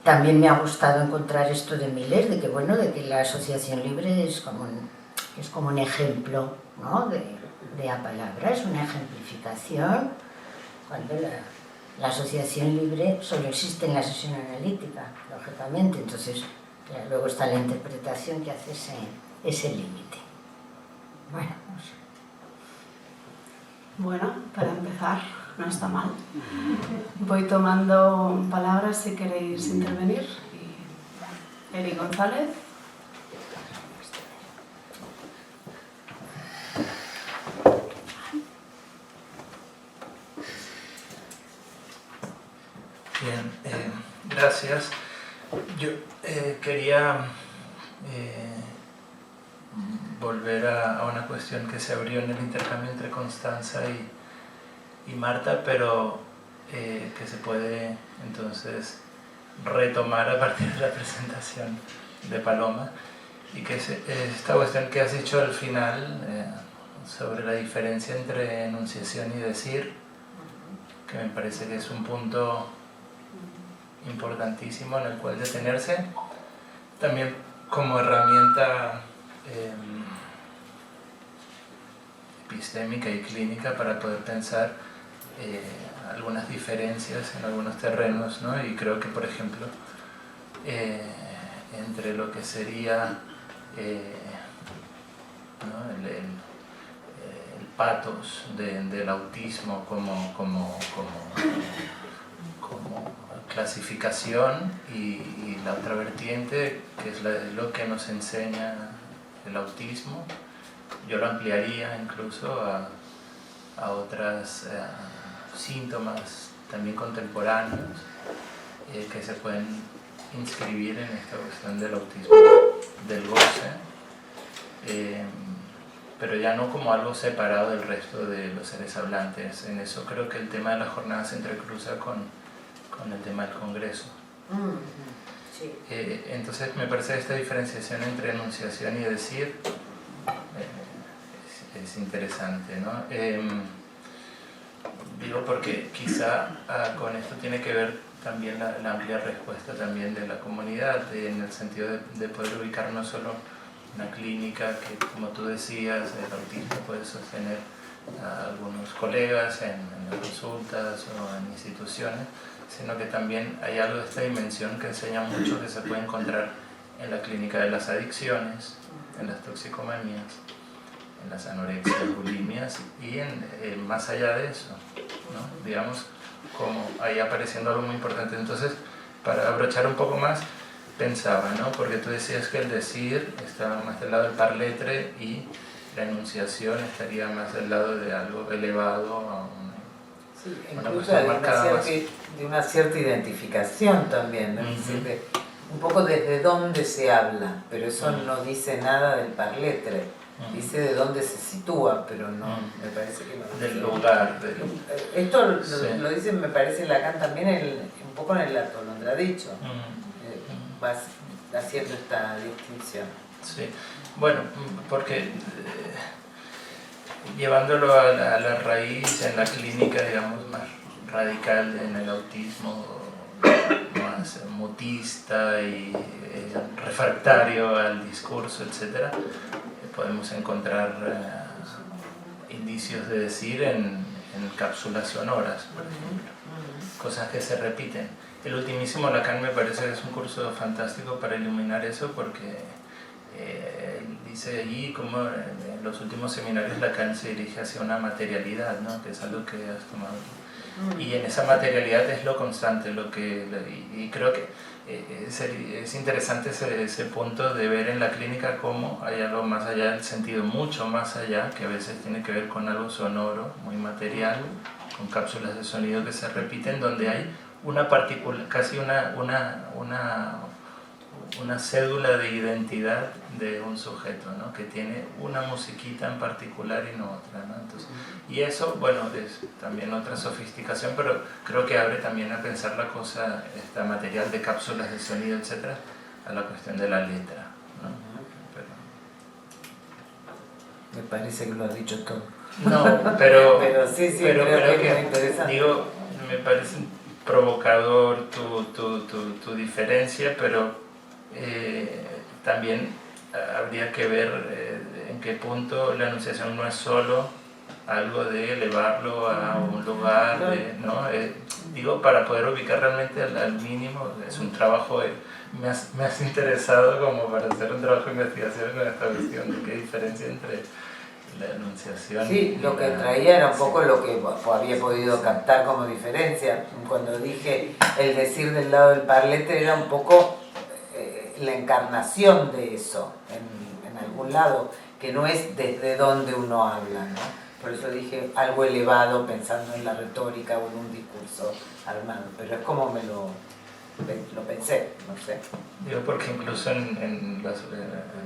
También me ha gustado encontrar esto de Miller, de que, bueno, de que la asociación libre es como un ejemplo, ¿no? de la palabra, es una ejemplificación, cuando la asociación libre solo existe en la sesión analítica, lógicamente, entonces luego está la interpretación que hace ese límite. Bueno, no sé. Bueno, para empezar, no está mal. Voy tomando palabras si queréis intervenir. Eri González. Bien, gracias. Yo quería volver a una cuestión que se abrió en el intercambio entre Constanza y Marta, pero que se puede entonces retomar a partir de la presentación de Paloma, y que es esta cuestión que has dicho al final sobre la diferencia entre enunciación y decir, que me parece que es un punto importantísimo en el cual detenerse, también como herramienta epistémica y clínica para poder pensar algunas diferencias en algunos terrenos, ¿no? Y creo que, por ejemplo, entre lo que sería ¿no? el pathos del autismo como clasificación y la otra vertiente, que es lo que nos enseña el autismo, yo lo ampliaría incluso a otros síntomas también contemporáneos que se pueden inscribir en esta cuestión del autismo, del goce, pero ya no como algo separado del resto de los seres hablantes. En eso creo que el tema de la jornada se entrecruza con el tema del Congreso. Sí. Entonces me parece esta diferenciación entre enunciación y decir es interesante, ¿no? Digo porque quizá con esto tiene que ver también la amplia respuesta también de la comunidad, en el sentido de poder ubicar no solo una clínica que, como tú decías, el autismo puede sostener a algunos colegas en las consultas o en instituciones, sino que también hay algo de esta dimensión que enseña mucho, que se puede encontrar en la clínica de las adicciones, en las toxicomanías, en las anorexias, bulimias y más allá de eso, ¿no? Digamos, como ahí apareciendo algo muy importante. Entonces, para abrochar un poco más, pensaba, ¿no? Porque tú decías que el decir está más del lado del parletre y la enunciación estaría más del lado de algo elevado a Sí, una incluso cosa de marcada más. una cierta identificación también, ¿no? Es decir, un poco desde dónde se habla, pero eso no dice nada del parletre, dice de dónde se sitúa, pero no, me parece que no. Del lugar. Esto Sí. lo dice, me parece, Lacan también un poco en el atolondradicho, vas haciendo esta distinción. Sí, bueno, porque llevándolo a la raíz en la clínica, digamos, más radical en el autismo, más mutista y refractario al discurso, etc., podemos encontrar indicios de decir en cápsulas sonoras, por ejemplo, cosas que se repiten. El ultimísimo Lacan me parece que es un curso fantástico para iluminar eso, porque dice allí como en los últimos seminarios Lacan se dirige hacia una materialidad, ¿no? Que es algo que has tomado. Y en esa materialidad es lo constante, y creo que es interesante ese punto de ver en la clínica cómo hay algo más allá del sentido, mucho más allá, que a veces tiene que ver con algo sonoro, muy material, con cápsulas de sonido que se repiten, donde hay una particular, casi una cédula de identidad de un sujeto, ¿no? Que tiene una musiquita en particular y no otra, ¿no? Entonces, y eso, bueno, es también otra sofisticación, pero creo que abre también a pensar la cosa, esta material de cápsulas de sonido, etcétera, a la cuestión de la letra, ¿no? Me parece que lo has dicho todo. No, pero sí, pero creo que es muy interesante. digo, me parece provocador tu diferencia, pero también habría que ver en qué punto la enunciación no es solo algo de elevarlo a un lugar, ¿no? Digo, para poder ubicar realmente al mínimo, es un trabajo, me has interesado como para hacer un trabajo de investigación con esta cuestión de qué diferencia entre la enunciación. Sí, lo que traía era un poco lo que había podido captar como diferencia. Cuando dije el decir del lado del parlete era un poco la encarnación de eso en algún lado, que no es desde donde uno habla, ¿no? Por eso dije algo elevado pensando en la retórica o en un discurso armado, pero es como me lo pensé, no sé. Digo, porque incluso en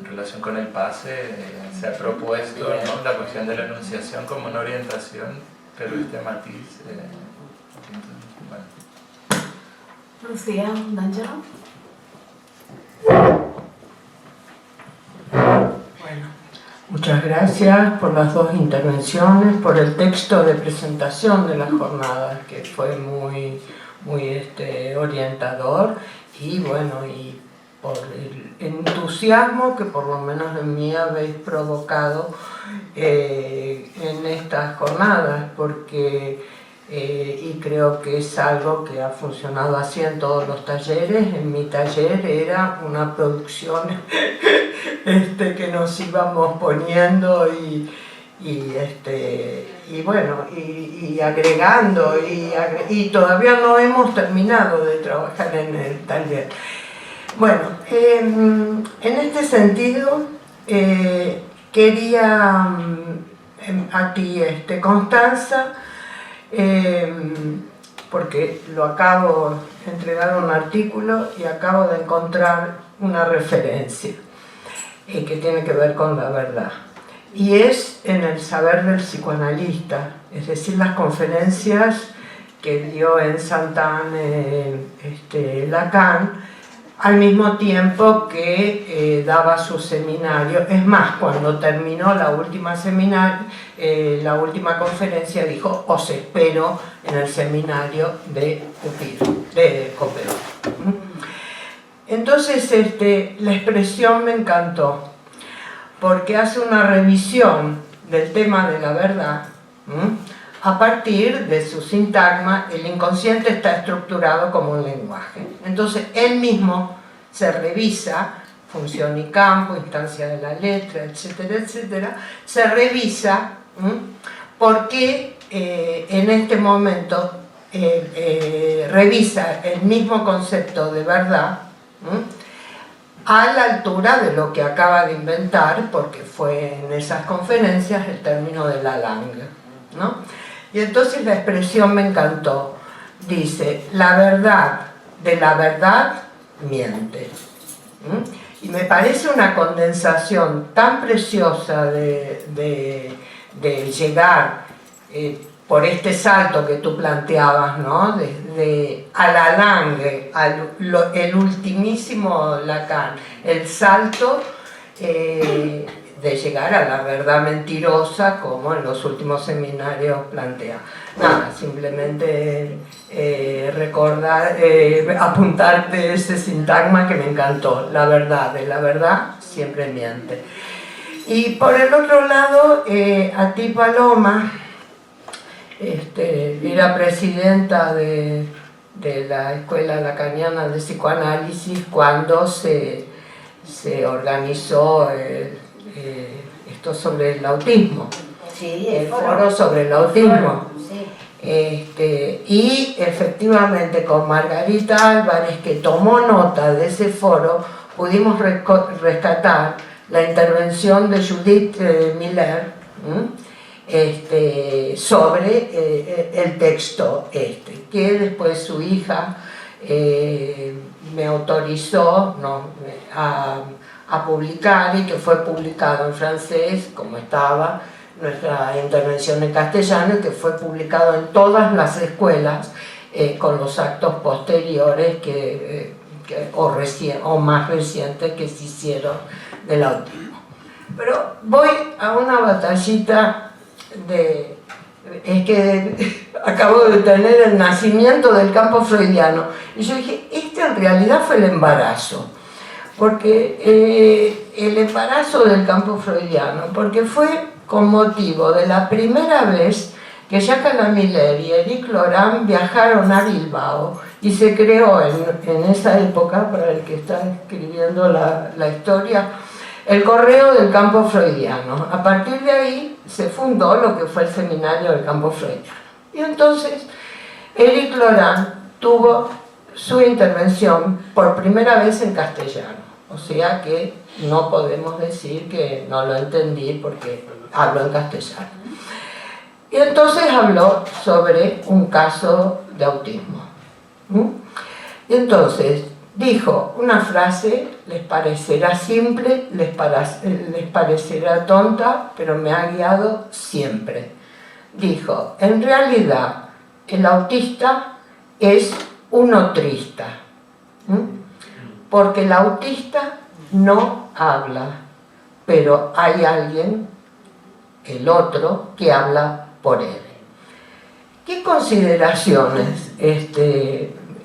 relación con el pase se ha propuesto, ¿no?, la cuestión de la enunciación como una orientación, pero este matiz, bueno. Lucía, D'Angelo. Bueno, muchas gracias por las dos intervenciones, por el texto de presentación de la jornada, que fue muy orientador, y bueno, y por el entusiasmo que por lo menos en mí habéis provocado en estas jornadas, porque y creo que es algo que ha funcionado así en todos los talleres. En mi taller era una producción que nos íbamos poniendo y bueno, y agregando, y todavía no hemos terminado de trabajar en el taller. Bueno, en este sentido quería a ti, Constanza, porque lo acabo de entregar un artículo y acabo de encontrar una referencia que tiene que ver con la verdad, y es en el saber del psicoanalista, es decir, las conferencias que dio en Sainte-Anne Lacan, al mismo tiempo que daba su seminario. Es más, cuando terminó la última conferencia dijo: os espero en el seminario de Copero. Entonces la expresión me encantó, porque hace una revisión del tema de la verdad. A partir de su sintagma, el inconsciente está estructurado como un lenguaje. Entonces, él mismo se revisa, función y campo, instancia de la letra, etcétera, etcétera, se revisa porque en este momento revisa el mismo concepto de verdad a la altura de lo que acaba de inventar, porque fue en esas conferencias el término de la langue, ¿no? Y entonces la expresión me encantó. Dice, la verdad de la verdad miente. Y me parece una condensación tan preciosa de llegar por este salto que tú planteabas, ¿no? Desde a la langue, el ultimísimo Lacan, el salto de llegar a la verdad mentirosa, como en los últimos seminarios plantea. Nada, simplemente recordar, apuntarte ese sintagma que me encantó, la verdad, de la verdad siempre miente. Y por el otro lado, a ti, Paloma, era presidenta de la Escuela Lacaniana de Psicoanálisis cuando se organizó esto sobre el autismo, Sí, el foro sobre el autismo. Sí. Y efectivamente con Margarita Álvarez, que tomó nota de ese foro, pudimos rescatar la intervención de Judith Miller sobre el texto que después su hija me autorizó a publicar, y que fue publicado en francés, como estaba nuestra intervención en castellano, y que fue publicado en todas las escuelas con los actos posteriores o más recientes que se hicieron del autismo. Pero voy a una batallita es que acabo de tener el nacimiento del campo freudiano, y yo dije, en realidad fue el embarazo, porque el embarazo del campo freudiano, porque fue con motivo de la primera vez que Jacques Lamiller y Éric Laurent viajaron a Bilbao, y se creó en esa época, para el que está escribiendo la historia, el correo del campo freudiano. A partir de ahí se fundó lo que fue el seminario del campo freudiano. Y entonces Éric Laurent tuvo su intervención por primera vez en castellano. O sea que no podemos decir que no lo entendí porque hablo en castellano. Y entonces habló sobre un caso de autismo. Y entonces dijo una frase, les parecerá simple, les parecerá tonta, pero me ha guiado siempre. Dijo, en realidad el autista es un otrista, porque el autista no habla, pero hay alguien, el otro, que habla por él. ¿Qué consideraciones?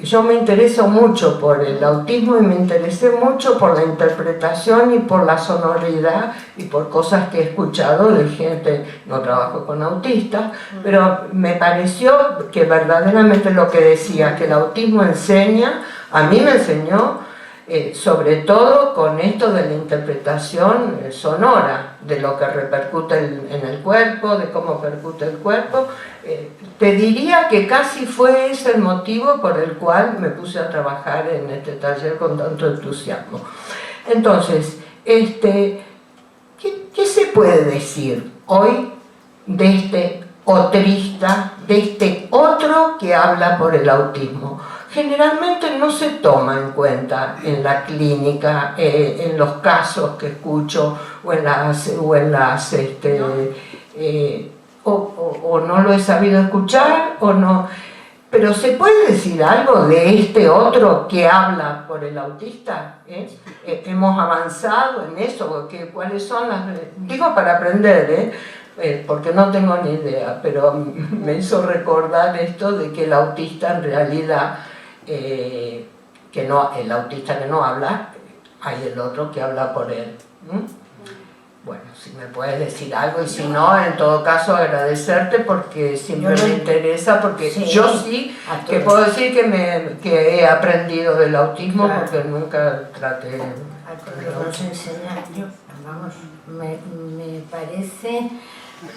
Yo me intereso mucho por el autismo y me interesé mucho por la interpretación y por la sonoridad y por cosas que he escuchado de gente, no trabajo con autistas, pero me pareció que verdaderamente lo que decía, que el autismo enseña, a mí me enseñó, sobre todo con esto de la interpretación sonora, de lo que repercute en el cuerpo, de cómo percute el cuerpo. Te diría que casi fue ese el motivo por el cual me puse a trabajar en este taller con tanto entusiasmo. Entonces, ¿qué se puede decir hoy de este otrista, de este otro que habla por el autismo? Generalmente no se toma en cuenta en la clínica, en los casos que escucho o no lo he sabido escuchar o no. Pero ¿se puede decir algo de este otro que habla por el autista? ¿Hemos avanzado en eso? ¿Cuáles son las...? Digo para aprender, porque no tengo ni idea, pero me hizo recordar esto de que el autista en realidad, el autista que no habla, hay el otro que habla por él. Bueno, si me puedes decir algo, y si no, en todo caso agradecerte, porque siempre me interesa, porque sí, yo sí que puedo decir que he aprendido del autismo, claro, porque nunca traté. Nos enseña, me parece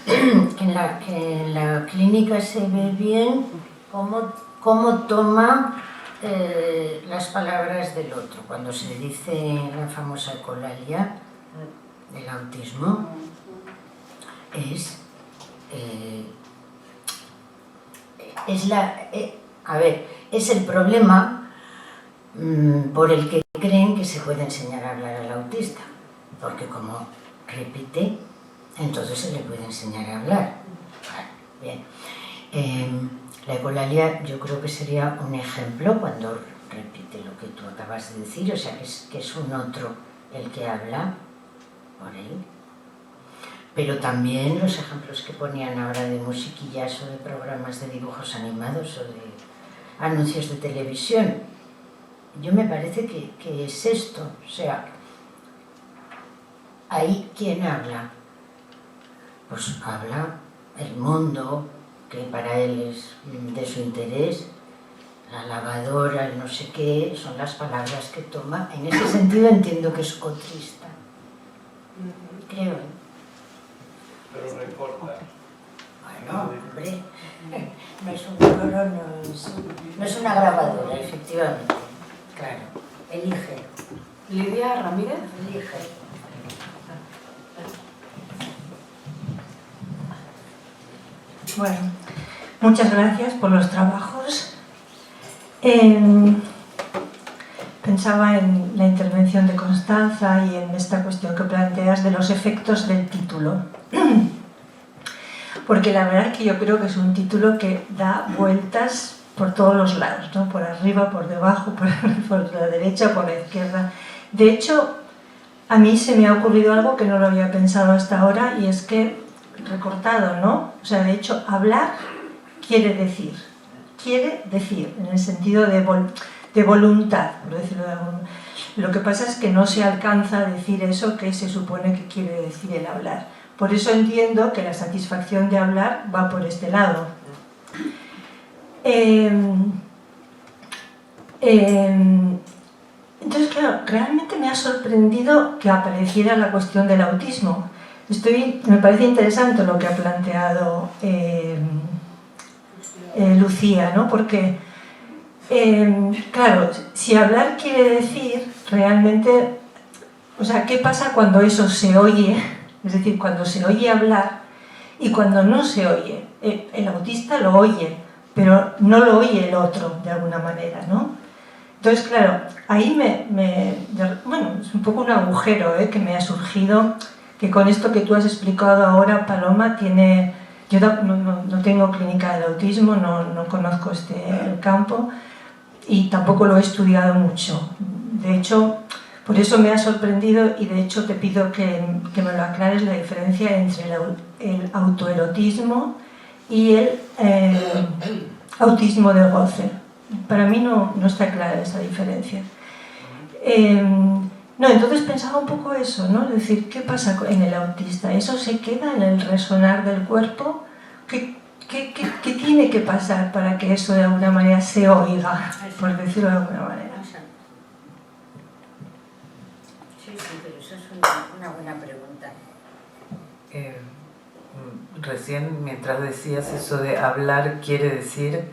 que en la clínica se ve bien cómo toma las palabras del otro. Cuando se dice la famosa ecolalia del autismo, es el problema por el que creen que se puede enseñar a hablar al autista, porque como repite, entonces se le puede enseñar a hablar. Bien. La ecolalia yo creo que sería un ejemplo cuando repite lo que tú acabas de decir, o sea, que es un otro el que habla por él. Pero también los ejemplos que ponían ahora de musiquillas o de programas de dibujos animados o de anuncios de televisión, yo me parece que es esto, o sea, ahí ¿quién habla? Pues habla el mundo, que para él es de su interés, la lavadora, el no sé qué, son las palabras que toma. En ese sentido entiendo que es otrista, creo. Pero recorta. Bueno, hombre, no es un coro, no es una grabadora, efectivamente. Claro, elige. Lidia Ramírez. Elige. Bueno, muchas gracias por los trabajos. Pensaba en la intervención de Constanza y en esta cuestión que planteas de los efectos del título. Porque la verdad es que yo creo que es un título que da vueltas por todos los lados, ¿no? Por arriba, por debajo, por la derecha, por la izquierda. De hecho, a mí se me ha ocurrido algo que no lo había pensado hasta ahora, y es que recortado, ¿no? O sea, de hecho, hablar quiere decir, en el sentido de voluntad, por decirlo de algún modo. Lo que pasa es que no se alcanza a decir eso que se supone que quiere decir el hablar. Por eso entiendo que la satisfacción de hablar va por este lado. Entonces, claro, realmente me ha sorprendido que apareciera la cuestión del autismo. Me parece interesante lo que ha planteado Lucía, ¿no? Porque, claro, si hablar quiere decir realmente, o sea, ¿qué pasa cuando eso se oye? Es decir, cuando se oye hablar y cuando no se oye. El autista lo oye, pero no lo oye el otro, de alguna manera, ¿no? Entonces, claro, ahí bueno, es un poco un agujero que me ha surgido, que con esto que tú has explicado ahora, Paloma, yo no tengo clínica del autismo, no conozco el campo y tampoco lo he estudiado mucho. De hecho, por eso me ha sorprendido, y de hecho te pido que me lo aclares, la diferencia entre el autoerotismo y el autismo de goce. Para mí no está clara esa diferencia. Entonces pensaba un poco eso, ¿no? Es decir, ¿qué pasa en el autista? ¿Eso se queda en el resonar del cuerpo? ¿Qué tiene que pasar para que eso de alguna manera se oiga, por decirlo de alguna manera? Sí, pero eso es una buena pregunta. Recién, mientras decías eso de hablar quiere decir,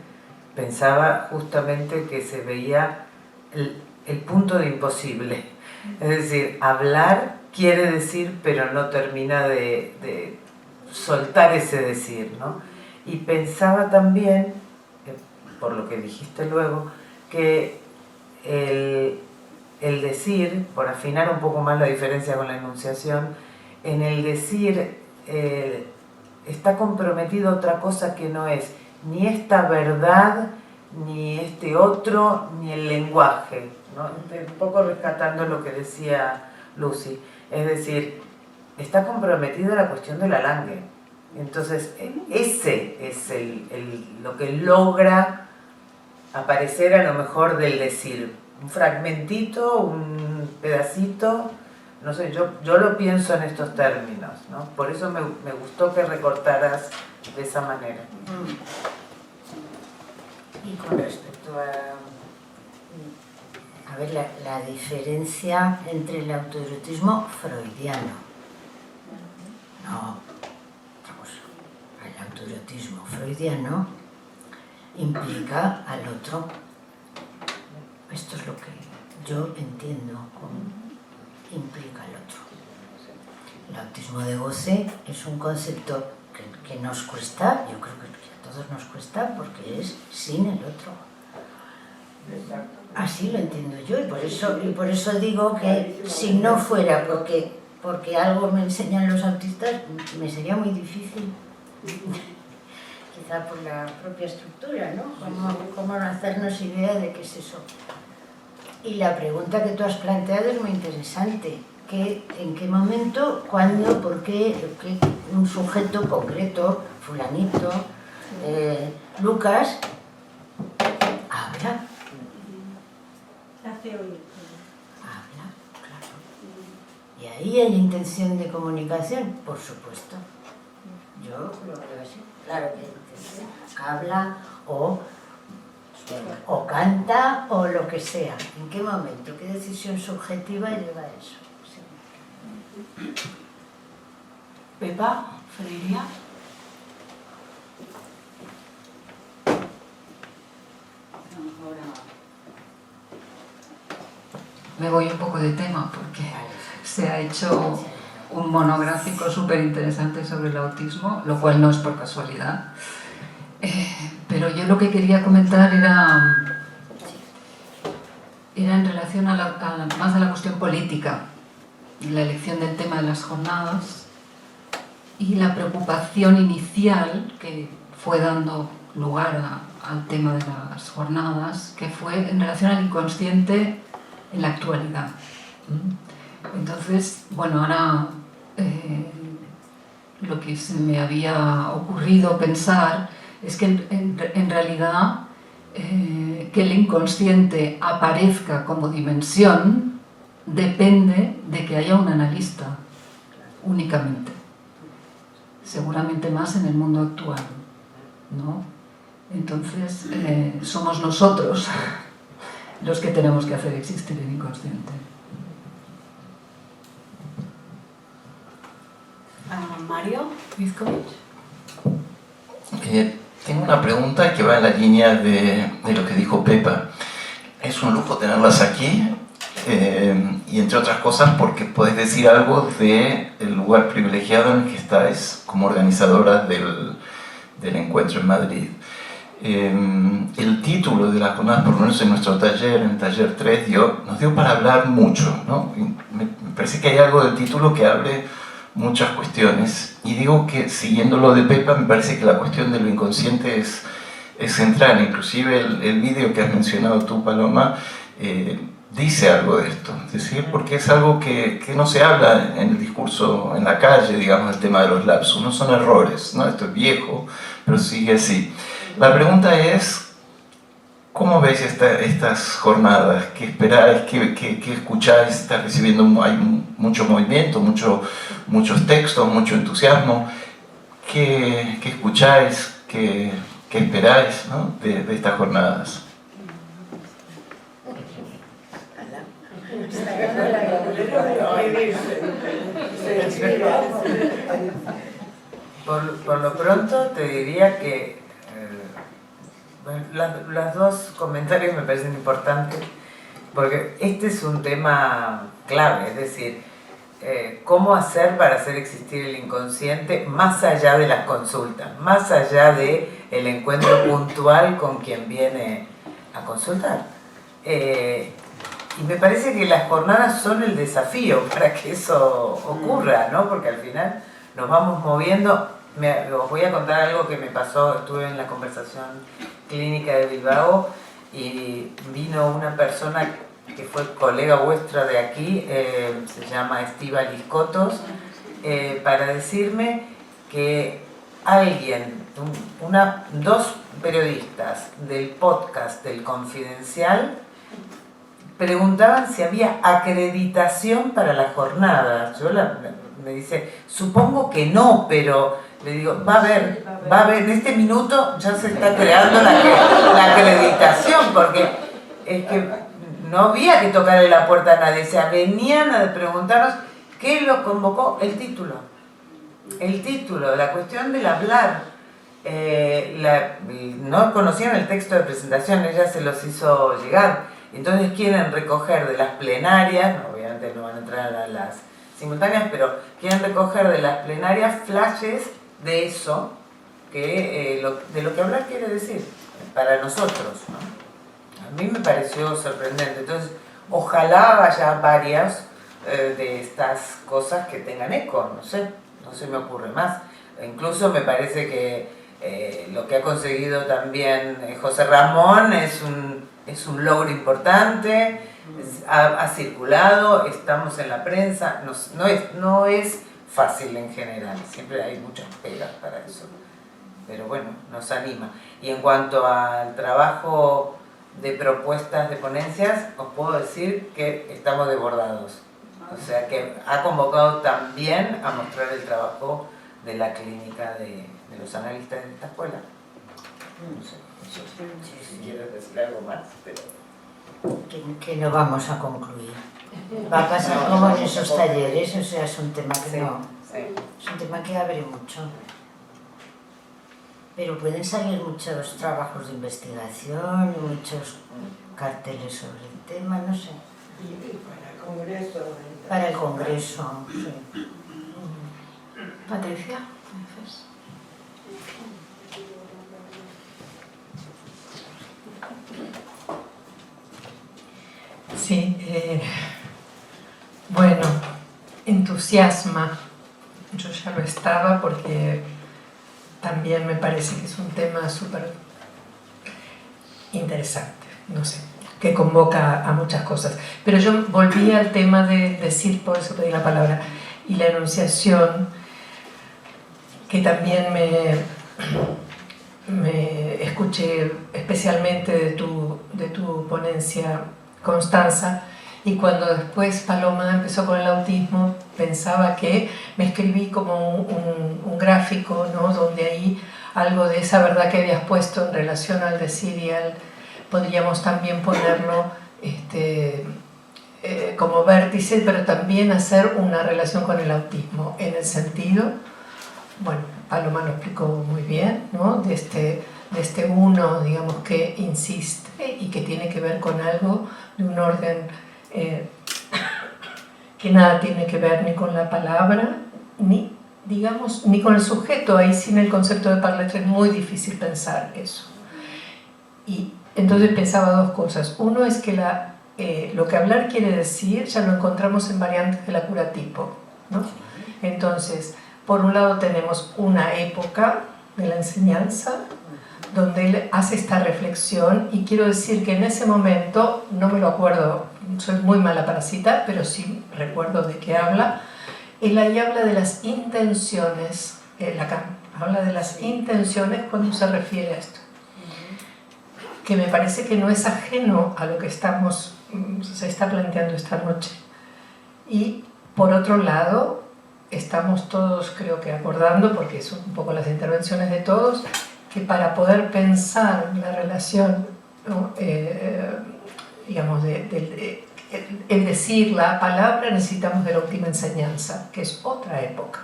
pensaba justamente que se veía el punto de imposible. Es decir, hablar quiere decir, pero no termina de soltar ese decir, ¿no? Y pensaba también, por lo que dijiste luego, que el decir, por afinar un poco más la diferencia con la enunciación, en el decir está comprometido otra cosa que no es ni esta verdad, ni este otro, ni el lenguaje, ¿no? Un poco rescatando lo que decía Lucy. Es decir, está comprometida la cuestión del alangue. Entonces, ese es lo que logra aparecer a lo mejor del decir. Un fragmentito, un pedacito, no sé, yo lo pienso en estos términos, ¿no? Por eso me gustó que recortaras de esa manera. Y con respecto a ver, la diferencia entre el autoerotismo freudiano, no otra cosa. El autoerotismo freudiano implica al otro Esto es lo que yo entiendo como implica el otro. El autismo de goce es un concepto que nos cuesta, yo creo que a todos nos cuesta, porque es sin el otro. Así lo entiendo yo, y por eso digo que si no fuera porque algo me enseñan los autistas, me sería muy difícil. Quizá por la propia estructura, ¿no? Cómo no hacernos idea de qué es eso. Y la pregunta que tú has planteado es muy interesante. ¿En qué momento, cuándo, por qué un sujeto concreto, fulanito, Lucas, habla? Habla, claro. ¿Y ahí hay intención de comunicación? Por supuesto. Yo lo veo así. Claro que hay intención. Habla o canta o lo que sea. ¿En qué momento? ¿Qué decisión subjetiva lleva a eso? Sí. Pepa, Freiría. Me voy un poco de tema porque se ha hecho un monográfico súper interesante sobre el autismo, lo cual no es por casualidad. Pero yo lo que quería comentar era en relación más a la cuestión política, la elección del tema de las jornadas y la preocupación inicial que fue dando lugar al tema de las jornadas, que fue en relación al inconsciente en la actualidad. Entonces, bueno, ahora lo que se me había ocurrido pensar es que en realidad que el inconsciente aparezca como dimensión depende de que haya un analista únicamente, seguramente más en el mundo actual, ¿no? Entonces somos nosotros los que tenemos que hacer existir el inconsciente. Mario Vizcovich. Tengo una pregunta que va en la línea de lo que dijo Pepa. Es un lujo tenerlas aquí, y entre otras cosas porque podés decir algo del lugar privilegiado en el que estáis como organizadoras del encuentro en Madrid. El título de la jornada, por lo menos en nuestro taller, en el taller 3, nos dio para hablar mucho, ¿no? Me parece que hay algo del título que abre muchas cuestiones, y digo que siguiendo lo de Pepa, me parece que la cuestión de lo inconsciente es central. Inclusive el vídeo que has mencionado tú, Paloma, dice algo de esto, es decir, porque es algo que no se habla en el discurso en la calle, digamos, el tema de los lapsus, no son errores, ¿no? Esto es viejo, pero sigue así. La pregunta es, ¿cómo veis estas jornadas? ¿Qué esperáis? ¿Qué escucháis? ¿Estás recibiendo? Hay mucho movimiento, muchos textos, mucho entusiasmo. ¿Qué escucháis? ¿Qué esperáis, ¿no? de estas jornadas? Por lo pronto te diría que los dos comentarios me parecen importantes, porque este es un tema clave, es decir, cómo hacer para hacer existir el inconsciente más allá de las consultas, más allá del encuentro puntual con quien viene a consultar. Y me parece que las jornadas son el desafío para que eso ocurra, ¿no? Porque al final nos vamos moviendo. Os voy a contar algo que me pasó. Estuve en la conversación clínica de Bilbao y vino una persona que fue colega vuestra de aquí, se llama Estíbaliz Cotos, para decirme que dos periodistas del podcast del Confidencial preguntaban si había acreditación para la jornada. Me dice, supongo que no, pero le digo, va a haber, en este minuto ya se está creando la acreditación, porque es que no había que tocarle la puerta a nadie, o sea, venían a preguntarnos qué lo convocó, el título, la cuestión del hablar. No conocían el texto de presentación, ella se los hizo llegar. Entonces quieren recoger de las plenarias, obviamente no van a entrar a las simultáneas, pero quieren recoger de las plenarias flashes de eso, de lo que hablar quiere decir para nosotros, ¿no? A mí me pareció sorprendente. Entonces, ojalá vaya varias de estas cosas que tengan eco, no sé, no se me ocurre más. Incluso me parece que lo que ha conseguido también José Ramón es un logro importante, ha circulado, estamos en la prensa, no es fácil en general, siempre hay muchas pegas para eso, pero bueno, nos anima. Y en cuanto al trabajo de propuestas de ponencias, os puedo decir que estamos desbordados. O sea que ha convocado también a mostrar el trabajo de la clínica de los analistas de esta escuela. No sé, si quieres decir algo más, pero... Que no vamos a concluir. Va a pasar como en esos talleres, o sea, es un tema que no... Es un tema que abre mucho. Pero pueden salir muchos trabajos de investigación, muchos carteles sobre el tema, no sé. Y para el Congreso. Para el Congreso, sí. Patricia. Sí, bueno, entusiasma. Yo ya lo estaba porque también me parece que es un tema súper interesante, no sé, que convoca a muchas cosas. Pero yo volví al tema de decir, por eso pedí la palabra, y la enunciación, que también me escuché especialmente de tu ponencia, Constanza, y cuando después Paloma empezó con el autismo, pensaba que me escribí como un gráfico, ¿no? Donde ahí algo de esa verdad que habías puesto en relación al decir y al, podríamos también ponerlo como vértice, pero también hacer una relación con el autismo, en el sentido, bueno, Paloma lo explicó muy bien, ¿no? de este uno, digamos, que insiste y que tiene que ver con algo de un orden que nada tiene que ver ni con la palabra, ni, digamos, ni con el sujeto. Ahí sin el concepto de parletre es muy difícil pensar eso. Y entonces pensaba dos cosas. Uno es que lo que hablar quiere decir, ya lo encontramos en variantes de la curatipo, ¿no? Entonces, por un lado tenemos una época de la enseñanza, donde él hace esta reflexión, y quiero decir que en ese momento, no me lo acuerdo, soy muy mala para citar, pero sí recuerdo de qué habla. Él ahí habla de las intenciones, Lacan habla de las intenciones cuando se refiere a esto, que me parece que no es ajeno a lo que se está planteando esta noche. Y por otro lado, estamos todos, creo que acordando, porque son un poco las intervenciones de todos, que para poder pensar la relación, ¿no? Digamos, el decir la palabra, necesitamos de la última enseñanza, que es otra época.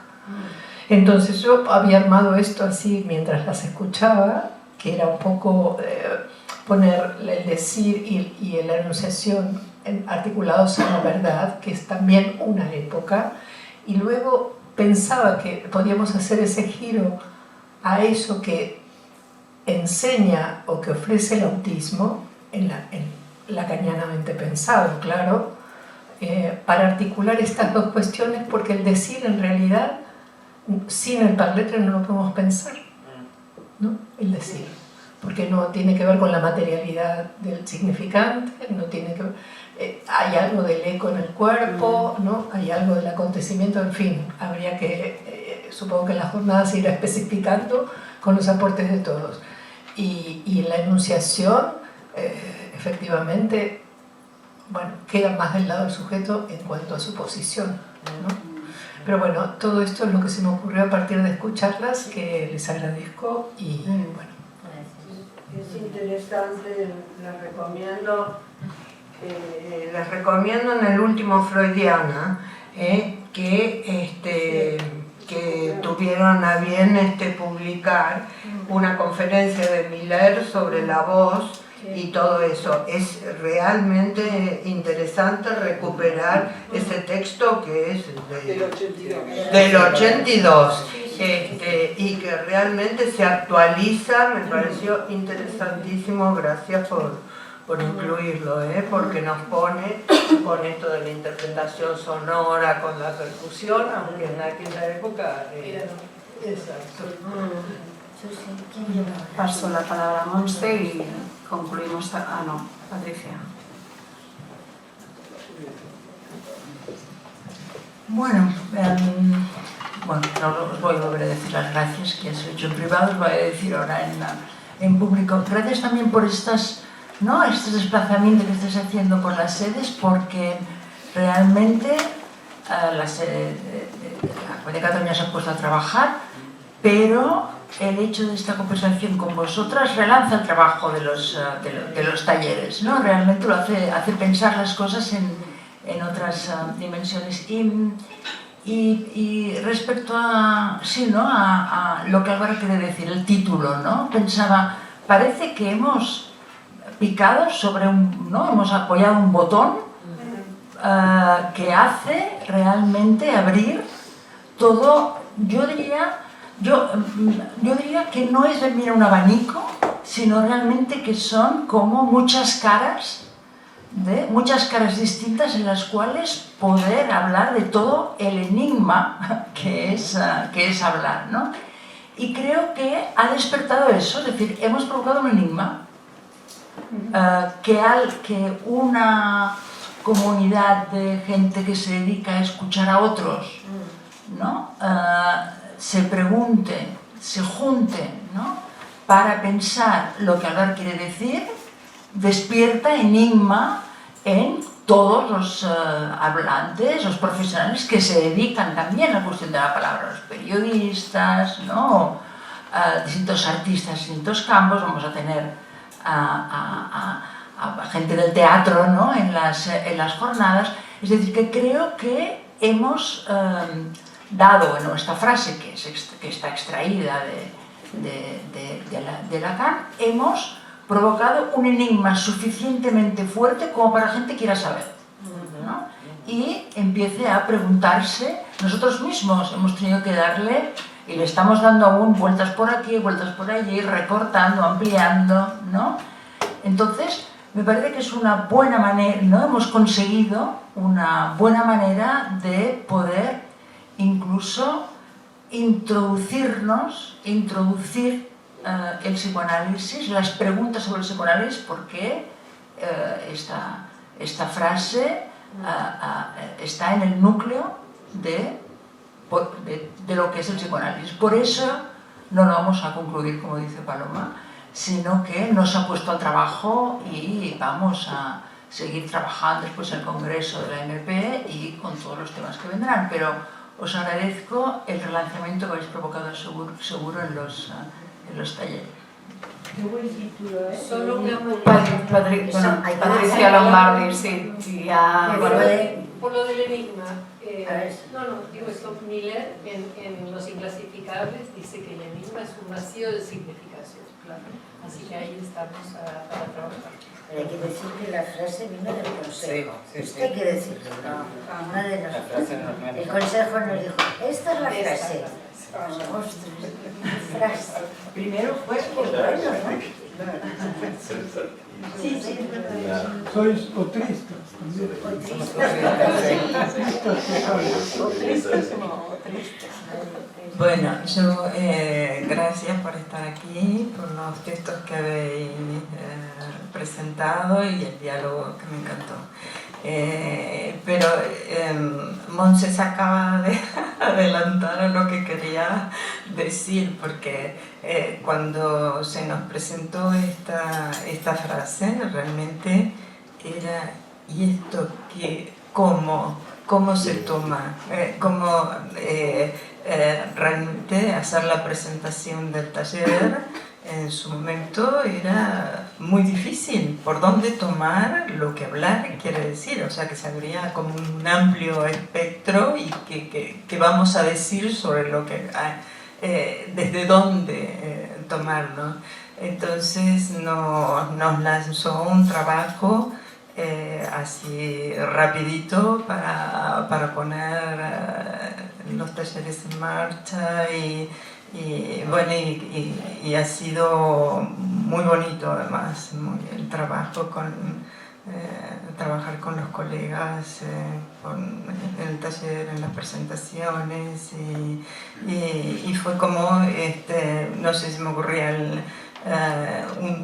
Entonces yo había armado esto así mientras las escuchaba, que era un poco poner el decir y la enunciación articulados en la verdad, que es también una época, y luego pensaba que podíamos hacer ese giro a eso que enseña o que ofrece el autismo, lacanianamente pensado, claro, para articular estas dos cuestiones, porque el decir en realidad, sin el parletre no lo podemos pensar, ¿no? El decir, porque no tiene que ver con la materialidad del significante, no tiene que ver, hay algo del eco en el cuerpo, ¿no? Hay algo del acontecimiento, en fin, habría que, supongo que en la jornada se irá especificando con los aportes de todos. Y la enunciación, efectivamente, bueno, queda más del lado del sujeto en cuanto a su posición, ¿no? Pero bueno, todo esto es lo que se me ocurrió a partir de escucharlas, que les agradezco y bueno. Es interesante, les recomiendo en el último Freudiana que tuvieron a bien publicar una conferencia de Miller sobre la voz y todo eso. Es realmente interesante recuperar ese texto que es del 82 y que realmente se actualiza. Me pareció interesantísimo, gracias por incluirlo, porque nos pone con esto de la interpretación sonora, con la percusión, aunque en aquella época... exacto. Paso la palabra a Monse y concluimos. No, Patricia. Bueno, no os voy a volver a decir las gracias que os he hecho en privado, os voy a decir ahora en público. Gracias también por estos desplazamientos que estáis haciendo por las sedes, porque realmente la sede de Cataluña se ha puesto a trabajar, pero el hecho de esta conversación con vosotras relanza el trabajo de los talleres, ¿no? Realmente lo hace pensar las cosas en otras dimensiones. Y respecto a lo que Álvaro quiere decir, el título, ¿no? Pensaba, parece que hemos picado sobre hemos apoyado un botón que hace realmente abrir todo. Yo diría que no es venir a un abanico, sino realmente que son como muchas caras distintas en las cuales poder hablar de todo el enigma que es hablar, ¿no? Y creo que ha despertado eso, es decir, hemos provocado un enigma que una comunidad de gente que se dedica a escuchar a otros, ¿no? Se pregunte, se junte, ¿no? Para pensar lo que hablar quiere decir, despierta enigma en todos los hablantes, los profesionales que se dedican también a la cuestión de la palabra, los periodistas, ¿no? Distintos artistas, distintos campos. Vamos a tener a gente del teatro, ¿no? en las jornadas. Es decir, que creo que hemos dado en esta frase que está extraída de Lacan, hemos provocado un enigma suficientemente fuerte como para la gente quiera saber, ¿no? Y empiece a preguntarse. Nosotros mismos hemos tenido que darle, y le estamos dando aún vueltas por aquí, vueltas por allí, recortando, ampliando, ¿no? Entonces, me parece que es una buena manera, ¿no? Hemos conseguido una buena manera de poder incluso introducir el psicoanálisis, las preguntas sobre el psicoanálisis, porque esta frase está en el núcleo de lo que es el psicoanálisis. Por eso no lo vamos a concluir, como dice Paloma, sino que nos ha puesto al trabajo y vamos a seguir trabajando después en el Congreso de la MP y con todos los temas que vendrán. Pero os agradezco el relanzamiento que habéis provocado seguro en los talleres. Qué buen título, ¿eh? Solo Patricia Lombardi, sí. Ya, por lo del enigma. Scott Miller en Los Inclasificables dice que el enigma es un vacío de significación. Claro. Así que ahí estamos para trabajar. Pero hay que decir que la frase vino del Consejo. Esto hay que decirlo, no de nosotros. El Consejo nos dijo, esta es la frase. Ostras, frase. Primero fue Sí, sois otristas también. Bueno, yo gracias por estar aquí, por los textos que habéis presentado y el diálogo que me encantó. Pero Monse se acaba de adelantar a lo que quería decir, porque cuando se nos presentó esta frase, realmente era, ¿y esto qué? ¿Cómo se toma? ¿Cómo realmente hacer la presentación del taller? En su momento era muy difícil por dónde tomar lo que hablar quiere decir, o sea que se abría como un amplio espectro y que vamos a decir sobre lo que desde dónde tomarlo. Entonces nos lanzó un trabajo así rapidito para poner los talleres en marcha y bueno, y ha sido muy bonito además el trabajo trabajar con los colegas en el taller, en las presentaciones y fue como, no sé si me ocurría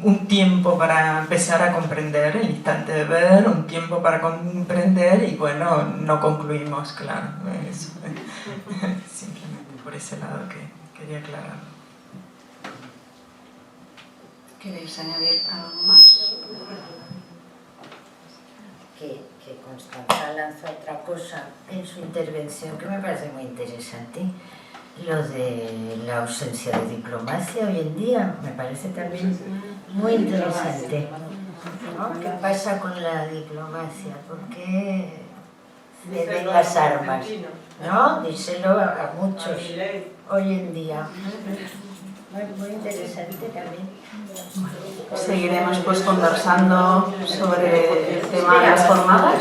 un tiempo para empezar a comprender, el instante de ver, un tiempo para comprender y bueno, no concluimos, claro, eso, simplemente por ese lado que quería aclarar. ¿Queréis añadir algo más? Que Constanza lanza otra cosa en su intervención que me parece muy interesante. Lo de la ausencia de diplomacia hoy en día me parece también muy interesante, ¿no? ¿Qué pasa con la diplomacia? ¿Por qué ceden las armas? ¿No? Díselo a muchos hoy en día. Muy interesante también. Seguiremos pues conversando sobre el tema de las jornadas.